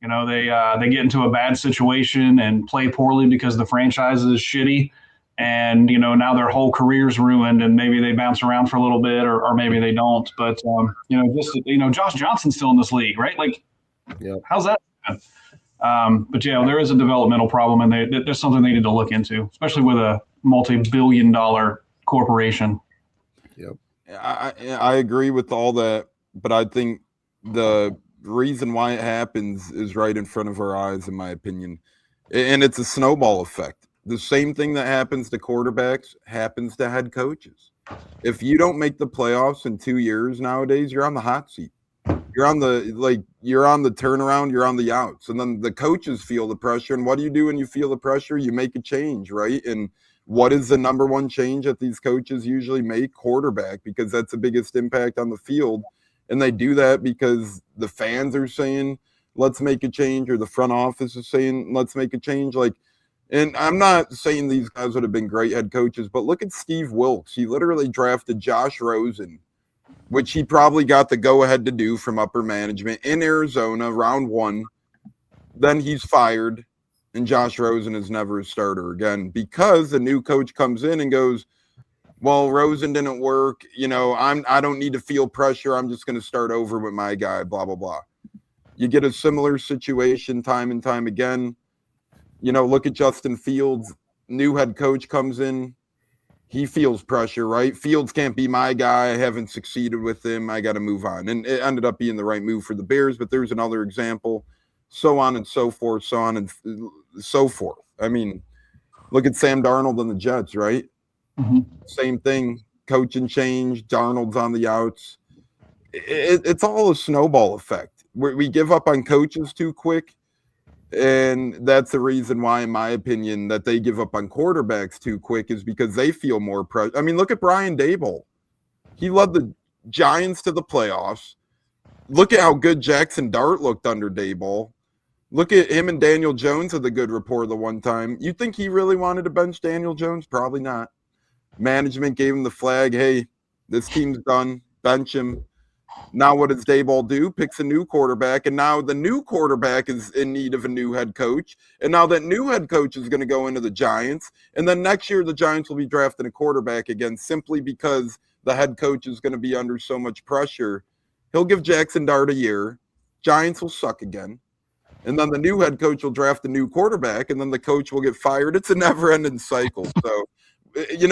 They get into a bad situation and play poorly because the franchise is shitty. And, now their whole career's ruined, and maybe they bounce around for a little bit or maybe they don't. But, Josh Johnson's still in this league, right? How's that? But yeah, there is a developmental problem, and there's something they need to look into, especially with a multi-billion-dollar corporation. Yep. I agree with all that, but I think the reason why it happens is right in front of our eyes, in my opinion. And it's a snowball effect. The same thing that happens to quarterbacks happens to head coaches. If you don't make the playoffs in 2 years nowadays, you're on the hot seat. You're on the turnaround, you're on the outs. And then the coaches feel the pressure. And what do you do when you feel the pressure? You make a change, right? And what is the number one change that these coaches usually make? Quarterback, because that's the biggest impact on the field. And they do that because the fans are saying, let's make a change, or the front office is saying, let's make a change. And I'm not saying these guys would have been great head coaches, but look at Steve Wilkes. He literally drafted Josh Rosen, which he probably got the go-ahead to do from upper management in Arizona, round 1. Then he's fired, and Josh Rosen is never a starter again, because the new coach comes in and goes, well, Rosen didn't work. I don't need to feel pressure. I'm just going to start over with my guy, blah, blah, blah. You get a similar situation time and time again. Look at Justin Fields. New head coach comes in. he feels pressure, right? Fields can't be my guy. I haven't succeeded with him. I got to move on. And it ended up being the right move for the Bears, but there's another example, so on and so forth, so on and so forth. I mean, look at Sam Darnold and the Jets, right? Same thing, coaching change, Darnold's on the outs. It's all a snowball effect. We give up on coaches too quick. And that's the reason why, in my opinion, that they give up on quarterbacks too quick is because they feel more pressure. I mean, look at Brian Daboll. He led the Giants to the playoffs. Look at how good Jackson Dart looked under Daboll. Look at him and Daniel Jones had the good rapport the one time. You think he really wanted to bench Daniel Jones? Probably not. Management gave him the flag. Hey, this team's done. Bench him. Now what does Daboll do? Picks a new quarterback, and now the new quarterback is in need of a new head coach. And now that new head coach is going to go into the Giants, and then next year the Giants will be drafting a quarterback again simply because the head coach is going to be under so much pressure. He'll give Jackson Dart a year. Giants will suck again. And then the new head coach will draft a new quarterback, and then the coach will get fired. It's a never-ending cycle. So,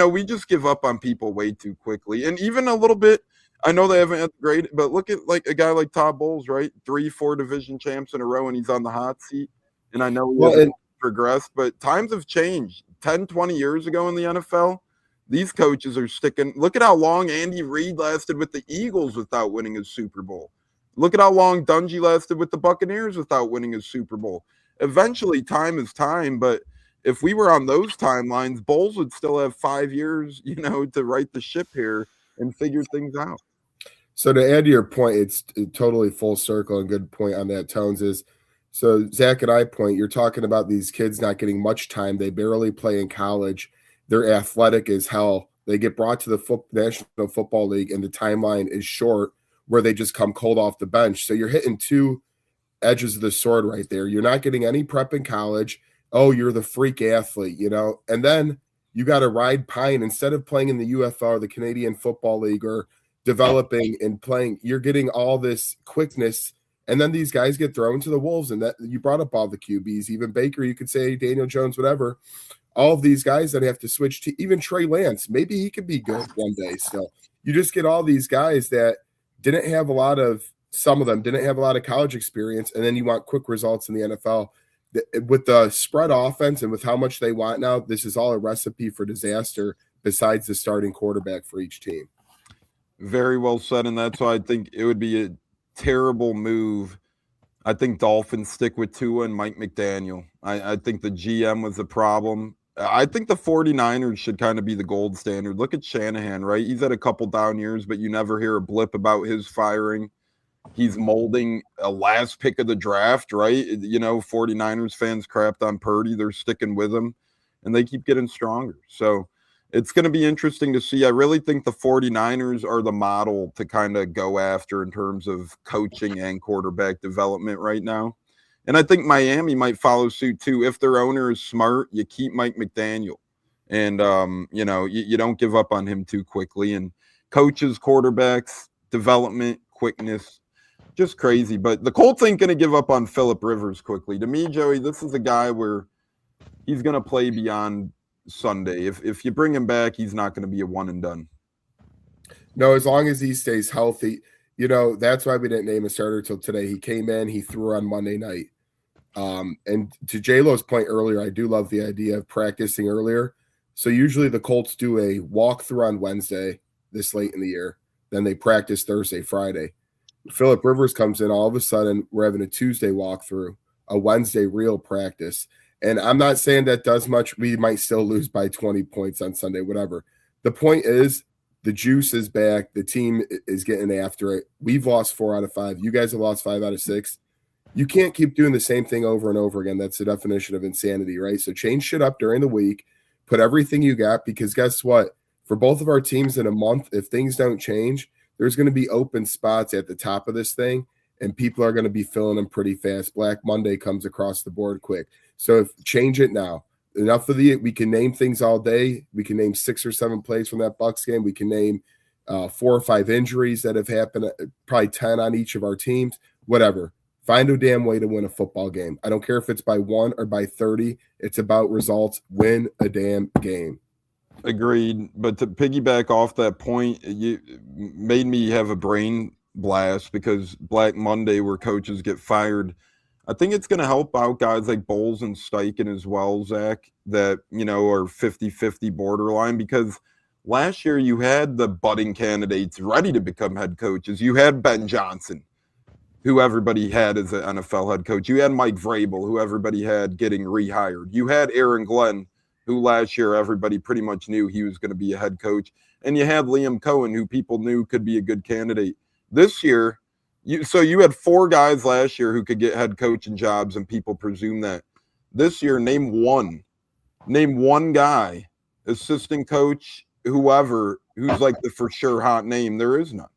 we just give up on people way too quickly. And even a little bit, I know they haven't had great, but look at like a guy like Todd Bowles, right? 3-4 division champs in a row, and he's on the hot seat. And I know he hasn't progressed, but times have changed. 10, 20 years ago in the NFL, these coaches are sticking. Look at how long Andy Reid lasted with the Eagles without winning a Super Bowl. Look at how long Dungy lasted with the Buccaneers without winning a Super Bowl. Eventually, time is time, but if we were on those timelines, Bowles would still have 5 years, to right the ship here and figure things out. So to add to your point, it's totally full circle and good point on that, Tones, is so Zach and I point, you're talking about these kids not getting much time. They barely play in college. They're athletic as hell. They get brought to the National Football League, and the timeline is short where they just come cold off the bench. So you're hitting two edges of the sword right there. You're not getting any prep in college. Oh, you're the freak athlete, and then you got to ride pine instead of playing in the UFL, the Canadian Football League, or developing and playing. You're getting all this quickness, and then these guys get thrown to the wolves. And that you brought up all the QBs, even Baker, you could say Daniel Jones, whatever. All of these guys that have to switch to, even Trey Lance, maybe he could be good one day. So you just get all these guys that didn't have some of them didn't have a lot of college experience, and then you want quick results in the NFL. With the spread offense and with how much they want now, this is all a recipe for disaster besides the starting quarterback for each team. Very well said, and that's why I think it would be a terrible move. I think Dolphins stick with Tua and Mike McDaniel. I think the GM was a problem. I think the 49ers should kind of be the gold standard. Look at Shanahan, right? He's had a couple down years, but you never hear a blip about his firing. He's molding a last pick of the draft, right? 49ers fans crapped on Purdy. They're sticking with him, and they keep getting stronger. So it's going to be interesting to see. I really think the 49ers are the model to kind of go after in terms of coaching and quarterback development right now. And I think Miami might follow suit too. If their owner is smart, you keep Mike McDaniel. And, you don't give up on him too quickly. And coaches, quarterbacks, development, quickness, just crazy. But the Colts ain't going to give up on Phillip Rivers quickly. To me, Joey, this is a guy where he's going to play beyond Sunday. If you bring him back, he's not going to be a one and done. No, as long as he stays healthy. That's why we didn't name a starter till today. He came in, he threw on Monday night. And to J-Lo's point earlier, I do love the idea of practicing earlier. So usually the Colts do a walkthrough on Wednesday this late in the year. Then they practice Thursday, Friday. Phillip Rivers comes in, all of a sudden we're having a Tuesday walkthrough, a Wednesday real practice. And I'm not saying that does much. We might still lose by 20 points on Sunday, whatever. The point is the juice is back. The team is getting after it. We've lost 4 out of 5. You guys have lost 5 out of 6. You can't keep doing the same thing over and over again. That's the definition of insanity, right? So change shit up during the week. Put everything you got, because guess what? For both of our teams in a month, if things don't change, there's going to be open spots at the top of this thing, and people are going to be filling them pretty fast. Black Monday comes across the board quick. So change it now. Enough we can name things all day. We can name 6 or 7 plays from that Bucs game. We can name 4 or 5 injuries that have happened, probably 10 on each of our teams, whatever. Find a damn way to win a football game. I don't care if it's by 1 or by 30. It's about results. Win a damn game. Agreed. But to piggyback off that point, you made me have a brain blast because Black Monday, where coaches get fired, I think it's going to help out guys like Bowles and Steichen as well, Zach, that, are 50-50 borderline, because last year you had the budding candidates ready to become head coaches. You had Ben Johnson, who everybody had as an NFL head coach. You had Mike Vrabel, who everybody had getting rehired. You had Aaron Glenn, who last year everybody pretty much knew he was going to be a head coach. And you had Liam Cohen, who people knew could be a good candidate. This year, you had 4 guys last year who could get head coaching jobs, and people presume that. This year, name one guy, assistant coach, whoever, who's like the for sure hot name. There is none.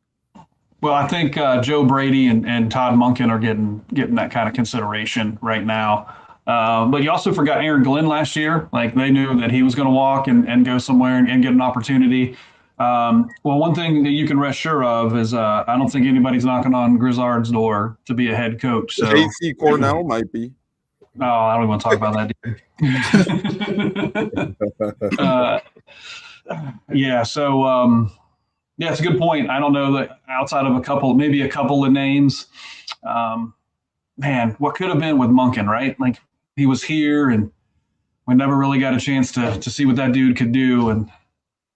Well, I think Joe Brady and Todd Monken are getting that kind of consideration right now. But you also forgot Aaron Glenn last year. Like, they knew that he was going to walk and go somewhere and get an opportunity. Well, one thing that you can rest sure of is I don't think anybody's knocking on Grizzard's door to be a head coach. So J.C. Cornell might be. Oh, I don't even want to talk about that. Yeah. So, yeah, it's a good point. I don't know that outside of maybe a couple of names, man, what could have been with Monken, right? Like, he was here and we never really got a chance to see what that dude could do. And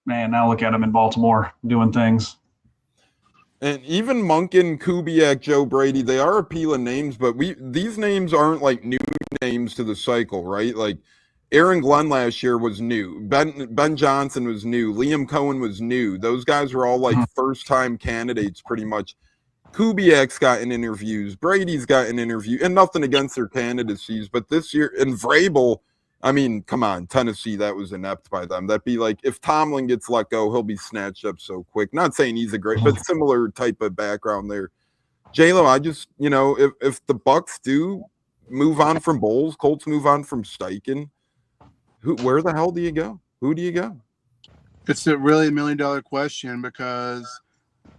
man, now look at him in Baltimore doing things. And even Monken, Kubiak, Joe Brady, they are appealing names, but these names aren't like new names to the cycle, right? Like, Aaron Glenn last year was new. Ben Johnson was new. Liam Cohen was new. Those guys were all like first-time candidates pretty much. Kubiak's gotten interviews. Brady's gotten interviews. And nothing against their candidacies, but this year, and Vrabel, I mean, come on, Tennessee, that was inept by them. That'd be like, if Tomlin gets let go, he'll be snatched up so quick. Not saying he's a great, but similar type of background there. J-Lo, I just, if the Bucs do move on from Bowles, Colts move on from Steichen, where the hell do you go? Who do you go? It's a really $1 million question, because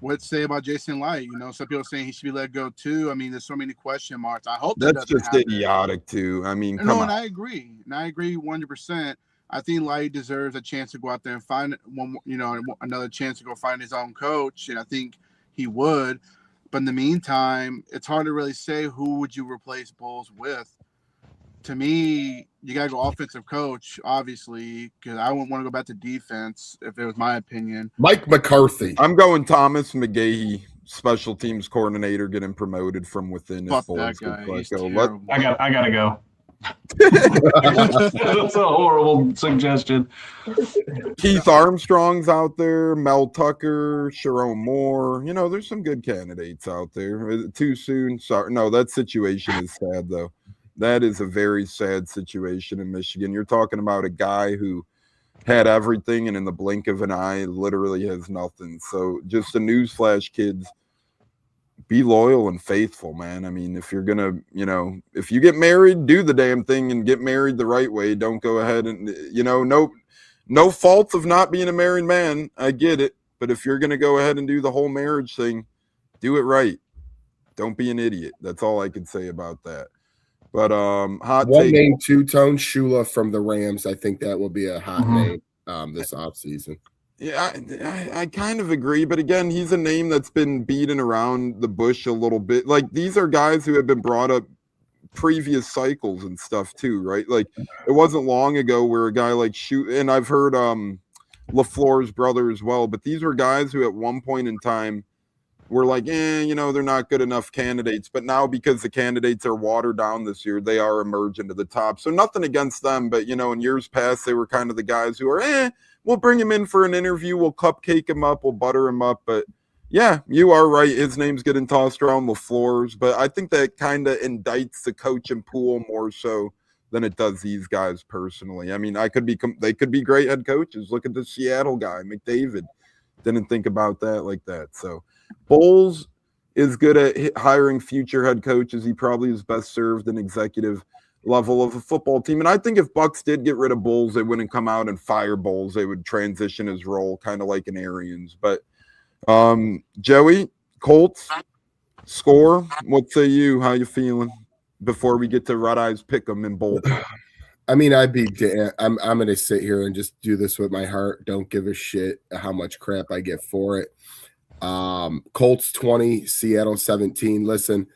what to say about Jason Light? Some people saying he should be let go too. I mean, there's so many question marks. I hope that's just idiotic too. I mean, come on. And I agree. 100%. I think Light deserves a chance to go out there and find another chance to go find his own coach, and I think he would. But in the meantime, it's hard to really say who would you replace Bowles with. To me, you got to go offensive coach, obviously, because I wouldn't want to go back to defense if it was my opinion. Mike McCarthy. I'm going Thomas McGahee, special teams coordinator, getting promoted from within. Fuck that guy. I gotta go. That's a horrible suggestion. Keith Armstrong's out there, Mel Tucker, Sharon Moore. There's some good candidates out there. Too soon? Sorry. No, that situation is sad, though. That is a very sad situation in Michigan. You're talking about a guy who had everything and in the blink of an eye literally has nothing. So just a newsflash, kids, be loyal and faithful, man. I mean, if you're going to, if you get married, do the damn thing and get married the right way. Don't go ahead and, no fault of not being a married man. I get it. But if you're going to go ahead and do the whole marriage thing, do it right. Don't be an idiot. That's all I can say about that. But hot one take. name, two-tone Shula from the Rams. I think that will be a hot name this offseason. Yeah, I kind of agree. But again, he's a name that's been beaten around the bush a little bit. Like, these are guys who have been brought up previous cycles and stuff too, right? Like, it wasn't long ago where a guy like and I've heard LaFleur's brother as well, but these were guys who at one point in time were like, they're not good enough candidates. But now, because the candidates are watered down this year, they are emerging to the top. So nothing against them, but, in years past, they were kind of the guys who are, we'll bring him in for an interview, we'll cupcake him up, we'll butter him up. But, yeah, you are right. His name's getting tossed around LaFleur's. But I think that kind of indicts the coaching pool more so than it does these guys personally. I mean, they could be great head coaches. Look at the Seattle guy, McDavid. Didn't think about that like that. So Bowles is good at hiring future head coaches. He probably is best served in executive level of a football team. And I think if Bucs did get rid of Bowles, they wouldn't come out and fire Bowles. They would transition his role kind of like an Arians. But Joey, Colts, score. What say you? How you feeling before we get to Red Eyes Pick'em and Bowl? I mean, I'm going to sit here and just do this with my heart. Don't give a shit how much crap I get for it. Colts 20, Seattle 17. Listen,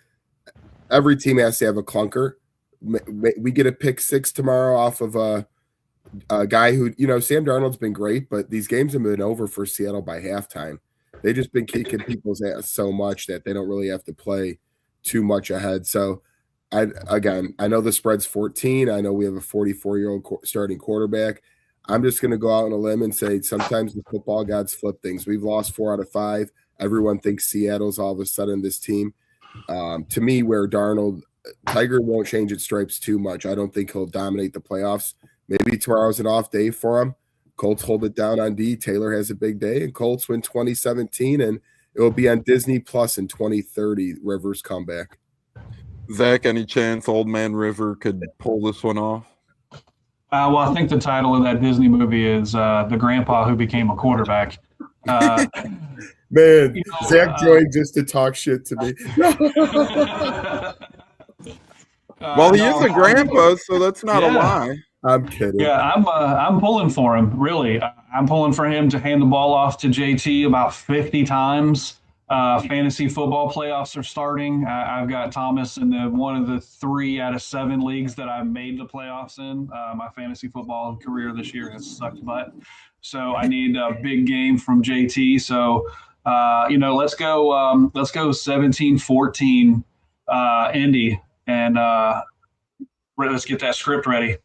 every team has to have a clunker. We get a pick 6 tomorrow off of a guy who, Sam Darnold's been great, but these games have been over for Seattle by halftime. They've just been kicking people's ass so much that they don't really have to play too much ahead. So, I know the spread's 14. I know we have a 44-year-old starting quarterback. I'm just going to go out on a limb and say sometimes the football gods flip things. We've lost 4 out of 5. Everyone thinks Seattle's all of a sudden this team. To me, where Tiger won't change its stripes too much. I don't think he'll dominate the playoffs. Maybe tomorrow's an off day for him. Colts hold it down on D. Taylor has a big day, and Colts win 2017, and it will be on Disney Plus in 2030. Rivers comeback. Zach, any chance Old Man River could pull this one off? Well, I think the title of that Disney movie is The Grandpa Who Became a Quarterback. Man, Zach joined just to talk shit to me. Well, he is a grandpa, so that's not a lie. I'm kidding. Yeah, I'm pulling for him, really. I'm pulling for him to hand the ball off to JT about 50 times. Fantasy football playoffs are starting. I've got Thomas in one of the 3 out of 7 leagues that I've made the playoffs in. My fantasy football career this year has sucked butt. So I need a big game from JT. So, let's go 17-14 Indy, and let's get that script ready.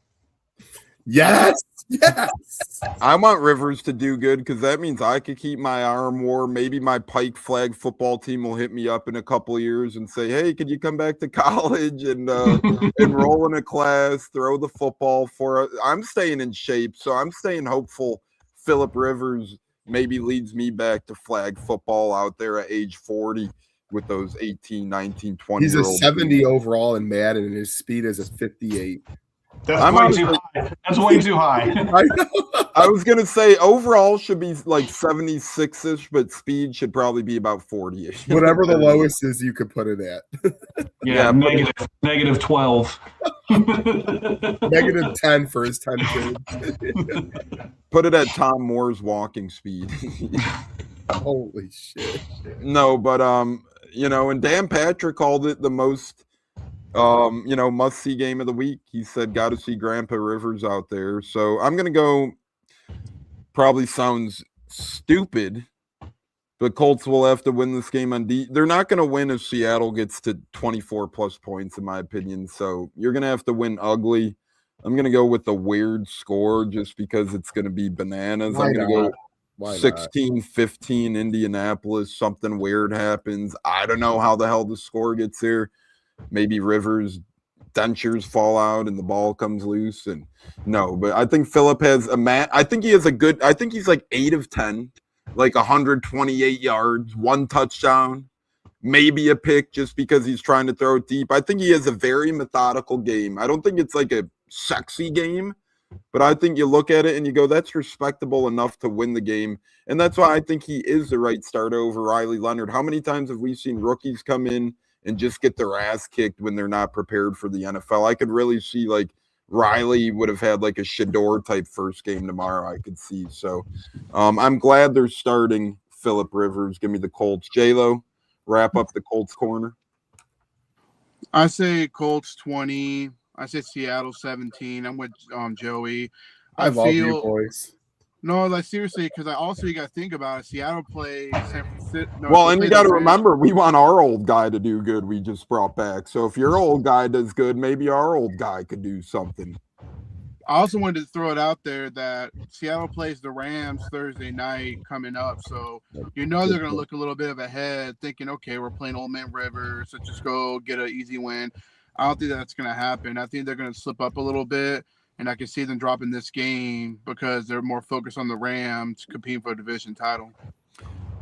Yes. I want Rivers to do good because that means I could keep my arm warm. Maybe my Pike Flag football team will hit me up in a couple of years and say, hey, could you come back to college and enroll in a class, throw the football for us? I'm staying in shape, so I'm staying hopeful Phillip Rivers maybe leads me back to flag football out there at age 40 with those 18, 19, 20 He's a year old 70 overall in Madden, and his speed is a 58. That's way too high. That's way too high. I know. I was going to say overall should be like 76-ish, but speed should probably be about 40-ish. Whatever the lowest is, you could put it at. Yeah, negative 12. Negative 10 for his 10 kids. Put it at Tom Moore's walking speed. Holy shit. No, but and Dan Patrick called it the most must-see game of the week. He said, got to see Grandpa Rivers out there. So I'm going to go, probably sounds stupid, but Colts will have to win this game on D. They're not going to win if Seattle gets to 24-plus points, in my opinion. So you're going to have to win ugly. I'm going to go with the weird score just because it's going to be bananas. I'm going to go 16-15 Indianapolis. Something weird happens. I don't know how the hell the score gets here. Maybe Rivers' dentures fall out and the ball comes loose. And no, but I think Phillip has I think he has I think he's like 8 of 10, like 128 yards, 1 touchdown, maybe a pick just because he's trying to throw it deep. I think he has a very methodical game. I don't think it's like a sexy game, but I think you look at it and you go, that's respectable enough to win the game. And that's why I think he is the right starter over Riley Leonard. How many times have we seen rookies come in and just get their ass kicked when they're not prepared for the NFL? I could really see like Riley would have had like a Shador type first game tomorrow. I could see. So I'm glad they're starting Phillip Rivers. Give me the Colts. J-Lo, wrap up the Colts corner. I say Colts 20. I say Seattle 17. I'm with Joey. I love you boys. No, like seriously, because you got to think about it. Seattle plays San Francisco. And you got to remember, we want our old guy to do good. We just brought back. So if your old guy does good, maybe our old guy could do something. I also wanted to throw it out there that Seattle plays the Rams Thursday night coming up. So they're going to look a little bit of ahead, thinking, okay, we're playing Old Man Rivers, so just go get an easy win. I don't think that's going to happen. I think they're going to slip up a little bit. And I can see them dropping this game because they're more focused on the Rams competing for a division title.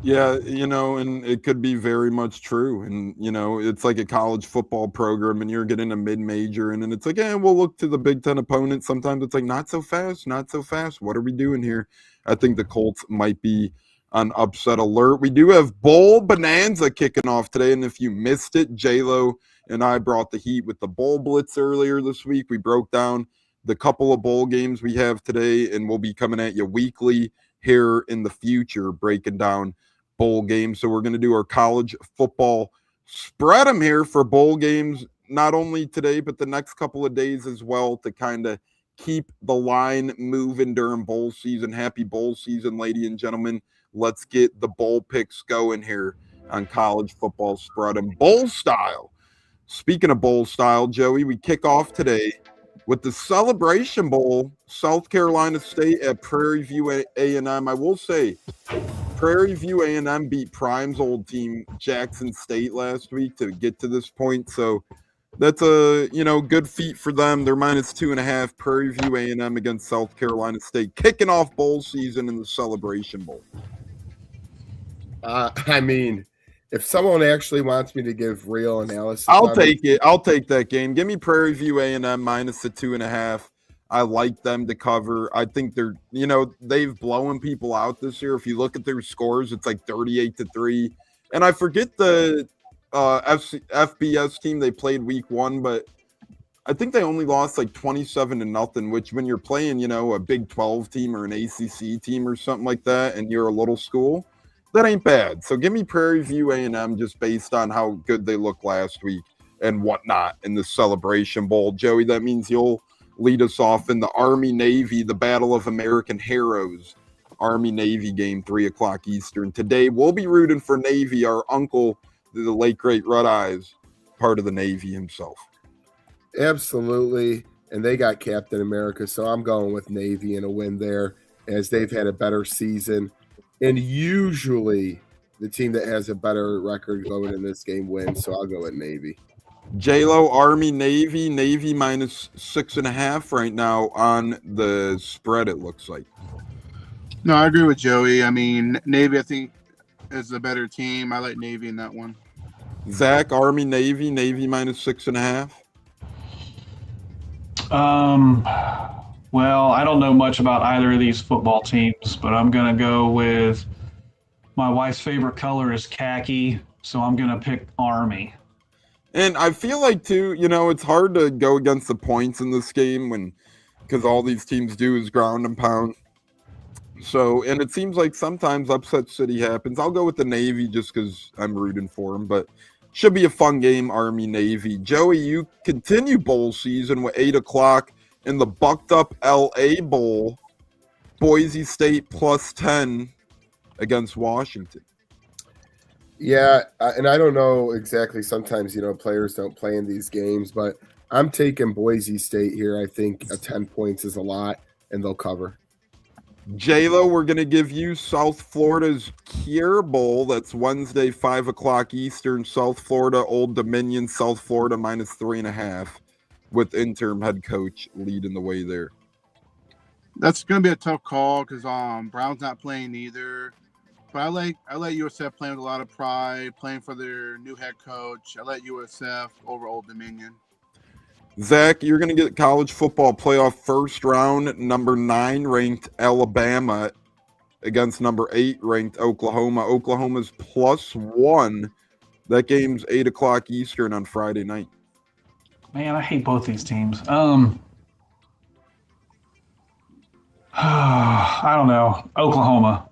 Yeah, and it could be very much true. And, it's like a college football program and you're getting a mid-major and then it's like, we'll look to the Big Ten opponent. Sometimes it's like, not so fast. What are we doing here? I think the Colts might be on upset alert. We do have Bowl Bonanza kicking off today. And if you missed it, J-Lo and I brought the heat with the Bowl Blitz earlier this week. We broke down the couple of bowl games we have today, and we'll be coming at you weekly here in the future, breaking down bowl games. So we're going to do our college football spread them here for bowl games, not only today, but the next couple of days as well, to kind of keep the line moving during bowl season. Happy bowl season, ladies and gentlemen. Let's get the bowl picks going here on college football spread them bowl style. Speaking of bowl style, Joey, we kick off today with the Celebration Bowl, South Carolina State at Prairie View A&M. I will say, Prairie View A&M beat Prime's old team, Jackson State, last week to get to this point. So that's a good feat for them. They're -2.5. Prairie View A&M against South Carolina State, kicking off bowl season in the Celebration Bowl. I mean, if someone actually wants me to give real analysis, I'll take it. I'll take that game. Give me Prairie View A&M -2.5. I like them to cover. I think they're, they've blown people out this year. If you look at their scores, it's like 38-3. And I forget the FBS team they played week 1, but I think they only lost like 27-0, which when you're playing, a Big 12 team or an ACC team or something like that, and you're a little school, that ain't bad. So give me Prairie View A&M just based on how good they looked last week and whatnot in the Celebration Bowl. Joey, that means you'll lead us off in the Army-Navy, the Battle of American Heroes. Army-Navy game, 3 o'clock Eastern. Today, we'll be rooting for Navy, our uncle, the late, great Red Eyes, part of the Navy himself. Absolutely. And they got Captain America, so I'm going with Navy in a win there, as they've had a better season. And usually the team that has a better record going in this game wins, so I'll go with Navy. J-Lo, Army, Navy -6.5 right now on the spread, it looks like. No, I agree with Joey. I mean, Navy, I think, is a better team. I like Navy in that one. Zach, Army, Navy -6.5. Well, I don't know much about either of these football teams, but I'm going to go with my wife's favorite color is khaki, so I'm going to pick Army. And I feel like, too, it's hard to go against the points in this game because all these teams do is ground and pound. So, and it seems like sometimes upset city happens. I'll go with the Navy just because I'm rooting for them, but should be a fun game, Army-Navy. Joey, you continue bowl season with 8 o'clock in the bucked up LA Bowl, Boise State +10 against Washington. Yeah, and I don't know exactly. Sometimes, players don't play in these games, but I'm taking Boise State here. I think 10 points is a lot, and they'll cover. J-Lo, we're going to give you South Florida's Cure Bowl. That's Wednesday, 5 o'clock Eastern. South Florida, Old Dominion, South Florida -3.5, with interim head coach leading the way there. That's going to be a tough call because Brown's not playing either. But I like USF playing with a lot of pride, playing for their new head coach. I like USF over Old Dominion. Zach, you're going to get college football playoff first round, number 9 ranked Alabama against number 8 ranked Oklahoma. Oklahoma's +1. That game's 8 o'clock Eastern on Friday night. Man, I hate both these teams. I don't know. Oklahoma.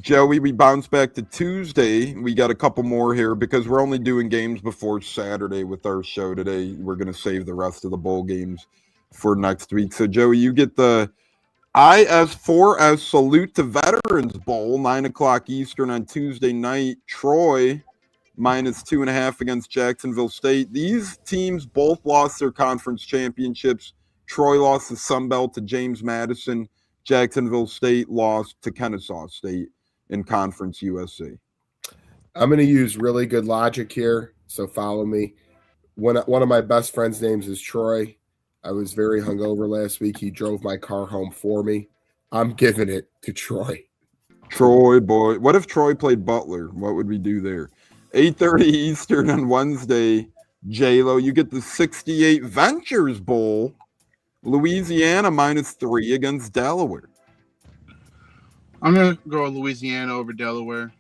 Joey, we bounce back to Tuesday. We got a couple more here because we're only doing games before Saturday with our show today. We're going to save the rest of the bowl games for next week. So, Joey, you get the IS4S Salute to Veterans Bowl, 9 o'clock Eastern on Tuesday night. Troy -2.5 against Jacksonville State. These teams both lost their conference championships. Troy lost the Sun Belt to James Madison. Jacksonville State lost to Kennesaw State in Conference USA. I'm going to use really good logic here, so follow me. One of my best friends' names is Troy. I was very hungover last week. He drove my car home for me. I'm giving it to Troy. Troy, boy. What if Troy played Butler? What would we do there? 8:30 Eastern on Wednesday. J-Lo, you get the 68 Ventures Bowl. Louisiana -3 against Delaware. I'm going to go Louisiana over Delaware.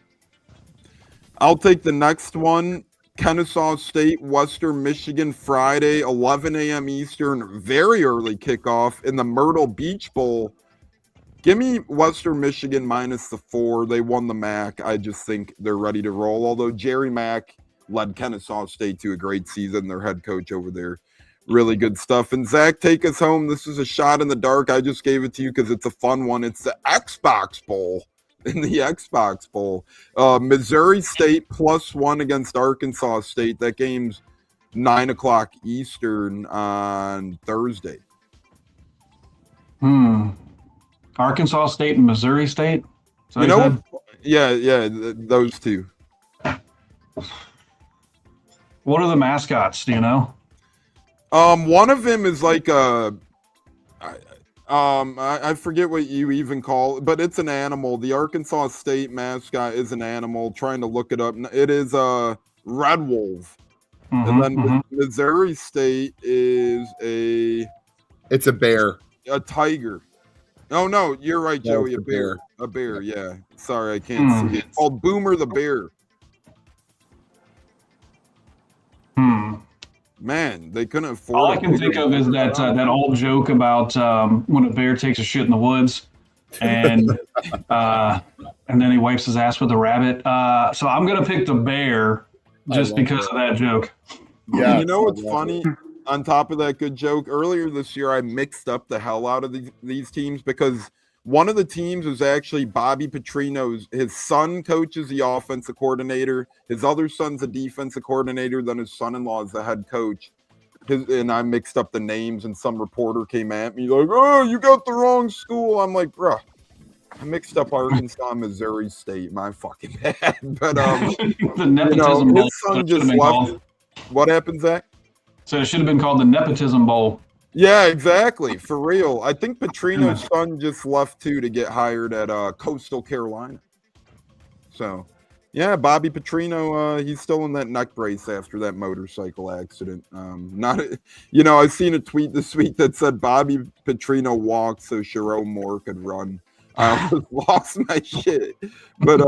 I'll take the next one. Kennesaw State, Western Michigan, Friday, 11 a.m. Eastern, very early kickoff in the Myrtle Beach Bowl. Give me Western Michigan minus the 4. They won the MAC. I just think they're ready to roll. Although Jerry Mack led Kennesaw State to a great season, their head coach over there. Really good stuff. And Zach, take us home. This is a shot in the dark. I just gave it to you because it's a fun one. It's the Xbox Bowl. In the Xbox Bowl. Missouri State +1 against Arkansas State. That game's 9 o'clock Eastern on Thursday. Arkansas State and Missouri State? So you know what? Yeah, those two. What are the mascots? Do you know? One of them is like I forget what you even call it, but it's an animal. The Arkansas State mascot is an animal. Trying to look it up. It is a red wolf. And then Missouri State is It's a bear. a tiger. Oh no, you're right, No, Joey. it's A a bear. A bear. Yeah. Sorry, I can't see it. It's called Boomer the Bear. Man, they couldn't afford. All I can think of is that old joke about when a bear takes a shit in the woods, and then he wipes his ass with a rabbit. So I'm gonna pick the bear just because of that joke. Yeah. You know what's funny? On top of that good joke, earlier this year I mixed up the hell out of these teams because one of the teams was actually Bobby Petrino's. His son coaches the offensive coordinator. His other son's a defensive coordinator. Then his son-in-law is the head coach. And I mixed up the names, and some reporter came at me like, "Oh, you got the wrong school." I'm like, "Bruh, I mixed up Arkansas and Missouri State. My fucking bad." But The nepotism bowl. his son just left. What happened, Zach? So it should have been called the Nepotism Bowl. Yeah, exactly. For real. I think Petrino's son just left too to get hired at Coastal Carolina. So, yeah, Bobby Petrino, he's still in that neck brace after that motorcycle accident. I've seen a tweet this week that said Bobby Petrino walked so Sharon Moore could run. I almost lost my shit. But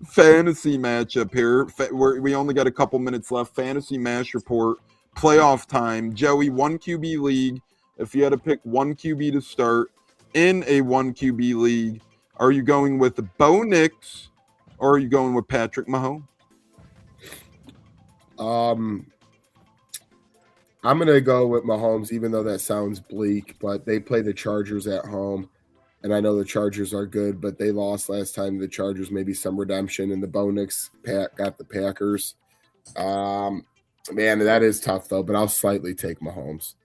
fantasy matchup here. We only got a couple minutes left. Fantasy match report. Playoff time. Joey, 1 QB league. If you had to pick 1 QB to start in a 1 QB league, are you going with Bo Nix or are you going with Patrick Mahomes? I'm gonna go with Mahomes, even though that sounds bleak. But they play the Chargers at home, and I know the Chargers are good, but they lost last time. The Chargers maybe some redemption, and the Bo Nix got the Packers. Man, that is tough, though, but I'll slightly take Mahomes.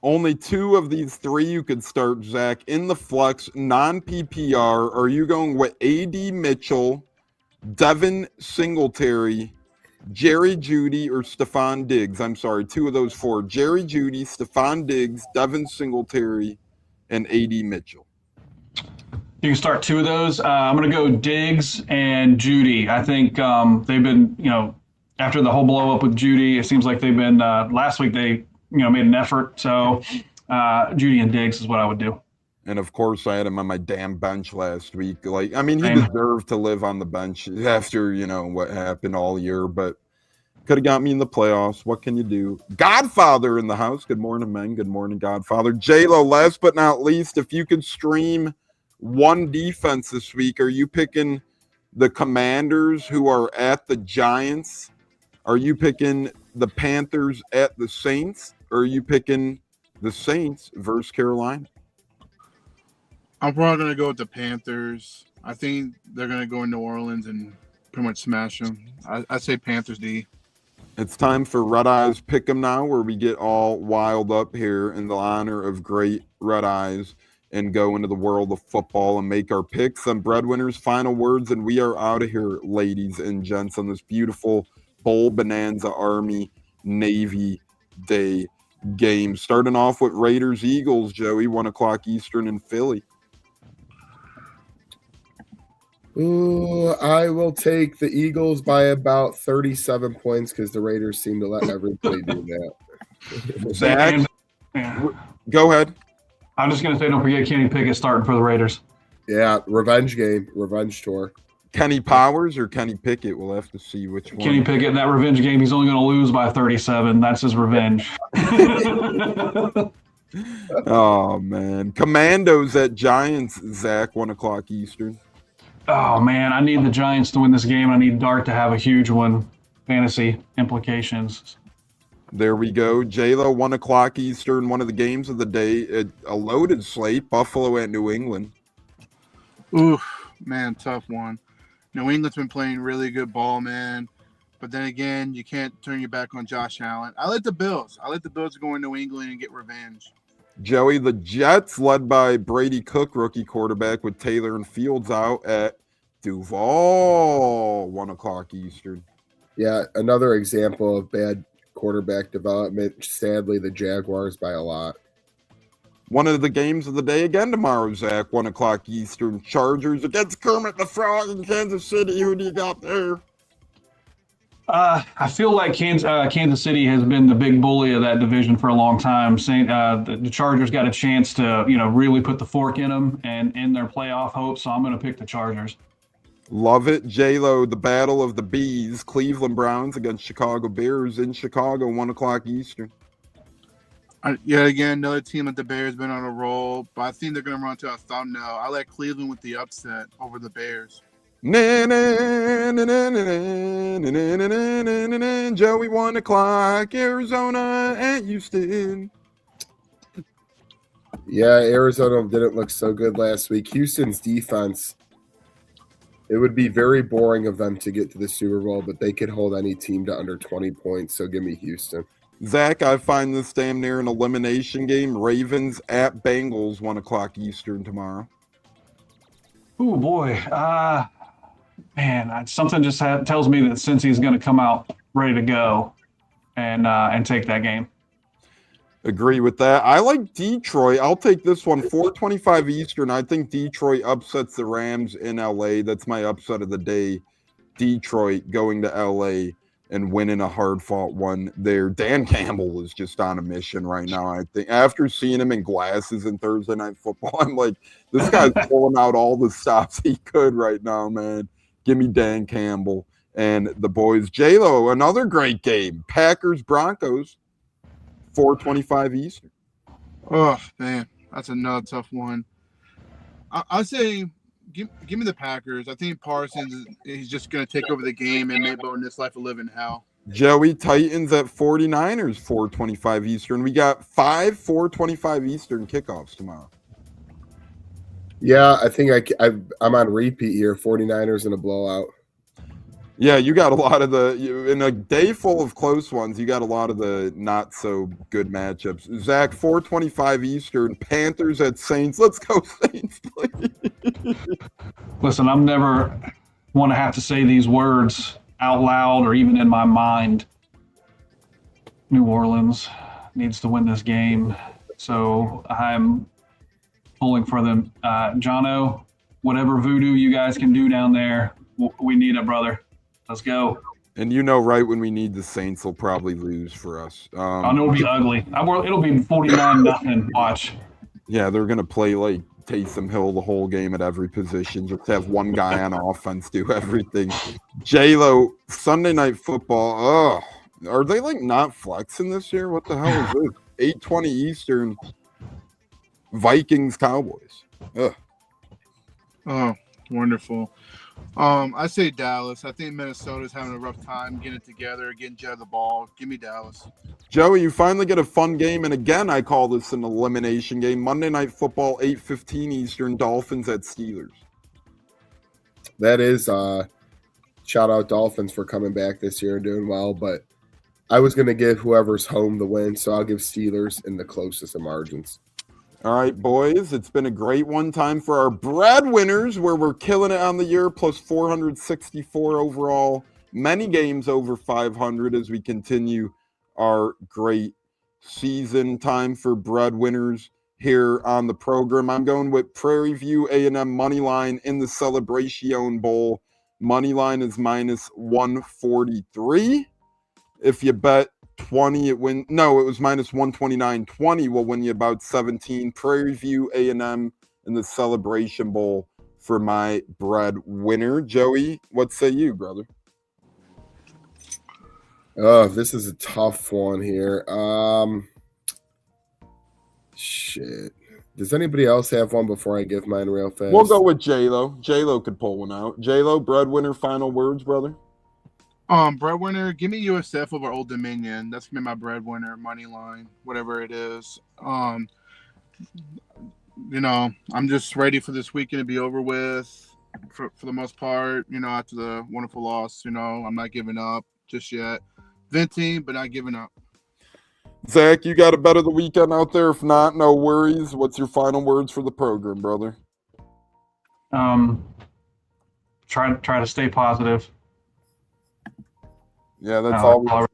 Only 2 of these 3 you could start, Zach. In the flex, non-PPR, are you going with A.D. Mitchell, Devin Singletary, Jerry Jeudy, or Stephon Diggs? I'm sorry, 2 of those 4. Jerry Jeudy, Stephon Diggs, Devin Singletary, and A.D. Mitchell. You can start 2 of those. I'm going to go Diggs and Jeudy. I think they've been, after the whole blow up with Jeudy, it seems like they've been, last week they, made an effort. So Jeudy and Diggs is what I would do. And of course, I had him on my damn bench last week. He deserved to live on the bench after, what happened all year, but could have got me in the playoffs. What can you do? Godfather in the house. Good morning, men. Good morning, Godfather. J-Lo, last but not least, if you could stream one defense this week, are you picking the Commanders who are at the Giants? Are you picking the Panthers at the Saints? Or are you picking the Saints versus Carolina? I'm probably going to go with the Panthers. I think they're going to go in New Orleans and pretty much smash them. I say Panthers D. It's time for Red Eyes Pick'em now, where we get all wild up here in the honor of great Red Eyes and go into the world of football and make our picks. Some breadwinners, final words, and we are out of here, ladies and gents, on this beautiful Bowl Bonanza Army Navy Day game. Starting off with Raiders Eagles, Joey, 1 o'clock Eastern in Philly. Ooh, I will take the Eagles by about 37 points because the Raiders seem to let everybody do that. Zach, go ahead. I'm just going to say, don't forget Kenny Pickett starting for the Raiders. Yeah, revenge game, revenge tour. Kenny Powers or Kenny Pickett? We'll have to see which one. Kenny Pickett in that revenge game, he's only going to lose by 37. That's his revenge. Oh, man. Commandos at Giants, Zach, 1 o'clock Eastern. Oh, man, I need the Giants to win this game. I need Dart to have a huge one. Fantasy implications. There we go. J-Lo, 1 o'clock Eastern, one of the games of the day. A loaded slate, Buffalo at New England. Oof, man, tough one. New England's been playing really good ball, man. But then again, you can't turn your back on Josh Allen. I like the Bills. I like the Bills to go in New England and get revenge. Joey, the Jets, led by Brady Cook, rookie quarterback, with Taylor and Fields out at Duval, 1 o'clock Eastern. Yeah, another example of bad quarterback development. Sadly, the Jaguars by a lot. One of the games of the day again tomorrow, Zach, 1 o'clock Eastern. Chargers against Kermit the Frog in Kansas City. Who do you got there? I feel like Kansas City has been the big bully of that division for a long time. Saying the Chargers got a chance to, really put the fork in them and in their playoff hopes. So I'm going to pick the Chargers. Love it. J-Lo, the battle of the bees. Cleveland Browns against Chicago Bears in Chicago, 1 o'clock Eastern. Yet again, another team that the Bears been on a roll, but I think they're going to run to a thumbnail. I like Cleveland with the upset over the Bears. Joey, 1 o'clock, Arizona at Houston. Yeah, Arizona didn't look so good last week. Houston's defense, it would be very boring of them to get to the Super Bowl, but they could hold any team to under 20 points, so give me Houston. Zach, I find this damn near an elimination game. Ravens at Bengals, 1 o'clock Eastern tomorrow. Oh, boy. Man, something just tells me that Cincy's going to come out ready to go and take that game. Agree with that. I like Detroit. I'll take this one, 4:25 Eastern. I think Detroit upsets the Rams in L.A. That's my upset of the day. Detroit going to L.A. and winning a hard-fought one there. Dan Campbell is just on a mission right now, I think. After seeing him in glasses in Thursday Night Football, I'm like, this guy's pulling out all the stops he could right now, man. Give me Dan Campbell and the boys. J-Lo, another great game. Packers-Broncos, 4:25 Eastern. Oh, man, that's another tough one. I say give me the Packers. I think Parsons, he's just going to take over the game and make Bo in this life a living hell. Joey, Titans at 49ers, 4:25 Eastern. We got 5 4:25 Eastern kickoffs tomorrow. Yeah, I think I'm on repeat here. 49ers in a blowout. Yeah, you got a lot of in a day full of close ones, you got a lot of the not so good matchups. Zach, 4:25 Eastern, Panthers at Saints. Let's go Saints, please. Listen, I'm never want to have to say these words out loud or even in my mind. New Orleans needs to win this game. So I'm pulling for them. Jono, whatever voodoo you guys can do down there, we need it, brother. Let's go. And right when we need the Saints will probably lose for us. I know it'll be ugly. It'll be 49-0. Watch. Yeah, they're going to play like Taysom Hill the whole game at every position. Just have one guy on offense do everything. J-Lo, Sunday Night Football. Oh, are they like not flexing this year? What the hell is this? 8:20 Eastern. Vikings Cowboys. Ugh. Oh, wonderful. I say Dallas. I think Minnesota's having a rough time getting it together, getting jet of the ball. Give me Dallas. Joey, you finally get a fun game, and again, I call this an elimination game. Monday Night Football, 8:15 Eastern, Dolphins at Steelers. That is shout out Dolphins for coming back this year and doing well, but I was going to give whoever's home the win, so I'll give Steelers in the closest of margins. All right, boys, it's been a great one time for our breadwinners where we're killing it on the year, plus 464 overall. Many games over 500 as we continue our great season. Time for breadwinners here on the program. I'm going with Prairie View A&M money line in the Celebration Bowl. Money line is minus 143. If you bet 20, it was minus 129. 20 will win you about 17. Prairie View A&M in the Celebration Bowl, for my breadwinner. Joey, what say you, brother? Oh, this is a tough one here. Shit. Does anybody else have one before I give mine real fast? We'll go with J-Lo. J-Lo could pull one out. J-Lo, breadwinner, final words, brother? Breadwinner, give me USF over Old Dominion. That's gonna be my breadwinner, money line, whatever it is. You know, I'm just ready for this weekend to be over with for the most part, you know, after the wonderful loss. You know, I'm not giving up just yet. Venting, but not giving up. Zach, you got a bet of the weekend out there? If not, no worries. What's your final words for the program, brother? Try to stay positive. Yeah, that's all. I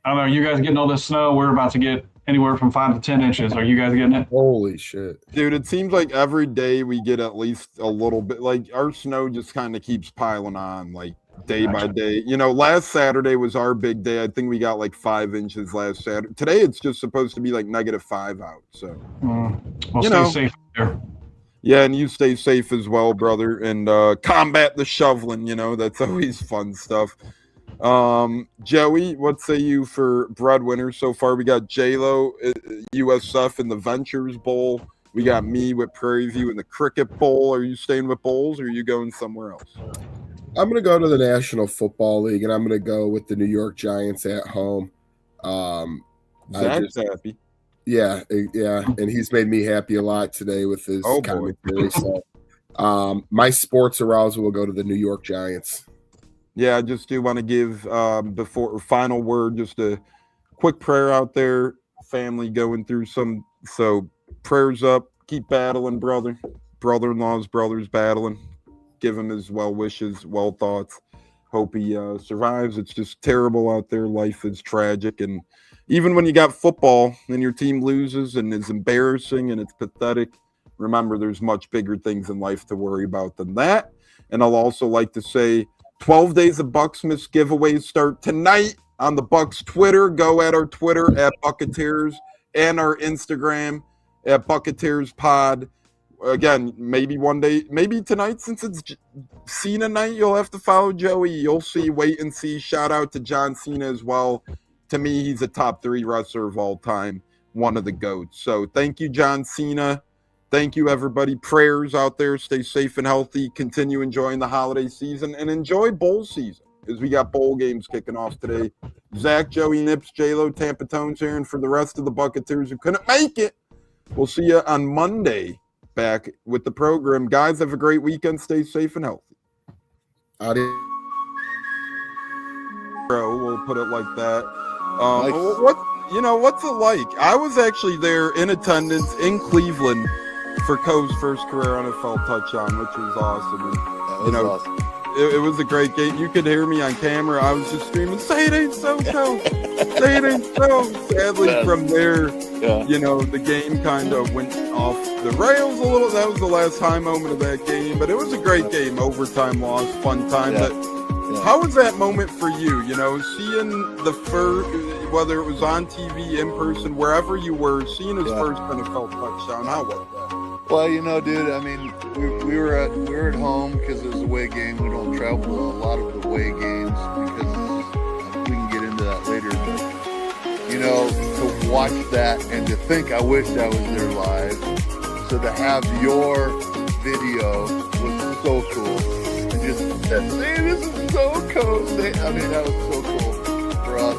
don't know. You guys getting all this snow? We're about to get anywhere from 5 to 10 inches. Are you guys getting it? Holy shit. Dude, it seems like every day we get at least a little bit. Like, our snow just kind of keeps piling on, like, day by day. You know, last Saturday was our big day. I think we got like 5 inches last Saturday. Today it's just supposed to be like -5 out. So, well, stay safe there. Yeah, and you stay safe as well, brother. And combat the shoveling. You know, that's always fun stuff. Joey, what say you for breadwinner? So far, we got J-Lo, USF in the Ventures Bowl. We got me with Prairie View in the Cricket Bowl. Are you staying with bowls, or are you going somewhere else? I'm going to go to the National Football League, and I'm going to go with the New York Giants at home. Zach's happy. Yeah, and he's made me happy a lot today with his commentary. So, my sports arousal will go to the New York Giants. Yeah, I just do want to give, before final word, just a quick prayer out there. Family going through so prayers up. Keep battling, brother. Brother-in-law's brothers battling. Give him his well wishes, well thoughts. Hope he survives. It's just terrible out there. Life is tragic. And even when you got football and your team loses and it's embarrassing and it's pathetic, remember there's much bigger things in life to worry about than that. And I'll also like to say 12 Days of Bucksmas giveaways start tonight on the Bucs Twitter. Go at our Twitter at Buccateers and our Instagram at Buccateers Pod. Again, maybe one day, maybe tonight, since it's Cena night, you'll have to follow Joey. You'll see, wait and see. Shout out to John Cena as well. To me, he's a top 3 wrestler of all time, one of the GOATs. So thank you, John Cena. Thank you, everybody. Prayers out there. Stay safe and healthy. Continue enjoying the holiday season and enjoy bowl season, as we got bowl games kicking off today. Zach, Joey, Nips, J-Lo, Tampa Tones here, and for the rest of the Buccateers who couldn't make it, we'll see you on Monday. Back with the program. Guys, have a great weekend. Stay safe and healthy. Adios. We'll put it like that. Nice. What's it like? I was actually there in attendance in Cleveland for Coe's first career NFL touchdown, which was awesome. And, Awesome. It was a great game. You could hear me on camera. I was just screaming, "Say it ain't so, Coe! Say it ain't so!" Sadly, from there, the game kind of went off the rails a little. That was the last high moment of that game, but it was a great game. Overtime loss, fun time. Yeah. But how was that moment for you? You know, seeing the first, whether it was on TV, in person, wherever you were, seeing his first NFL touchdown. How was that? Well, dude, I mean, we were at home because it was a away game. We don't travel to a lot of the away games because we can get into that later. But, to watch that and to think I wished I was there live. So to have your video was so cool. And just that, hey, this is so cool. I mean, that was so cool for us.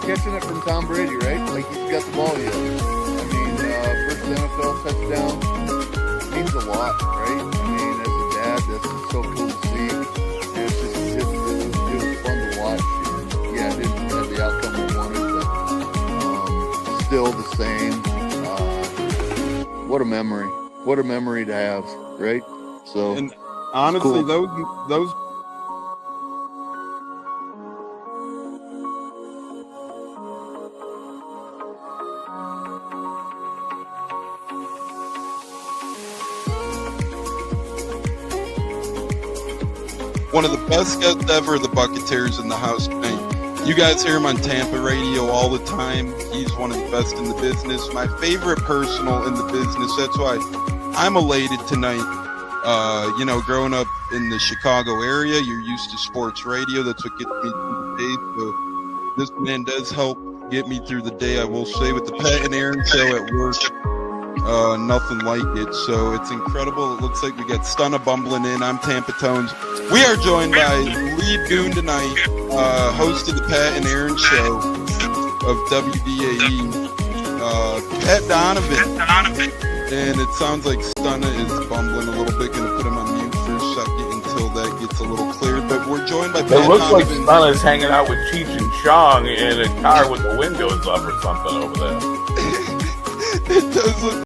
Catching it from Tom Brady, right? Like, he's got the ball yet. I mean, first NFL touchdown means a lot, right? I mean, as a dad, that's so cool to see. And it's just, it was fun to watch. And, yeah, it didn't have the outcome we wanted, but still the same. What a memory. What a memory to have, right? So, and honestly, cool. those one of the best guests ever, the Buccateers in the house tonight. You guys hear him on Tampa radio all the time. He's one of the best in the business. My favorite personal in the business. That's why I'm elated tonight. You know, growing up in the Chicago area, you're used to sports radio. That's what gets me through the day. So this man does help get me through the day, I will say, with the Pat and Aaron show at work. Nothing like it. So it's incredible. It looks like we got Stunna bumbling in. I'm Tampa Tones. We are joined by lead goon tonight, host of the Pat and Aaron show of WDAE, Pat Donovan. And it sounds like Stunna is bumbling a little bit. Gonna put him on mute for a second until that gets a little cleared. But we're joined by Pat It looks like Donovan. Stunna's hanging out with Cheech and Chong in a car with the windows up or something over there. It does look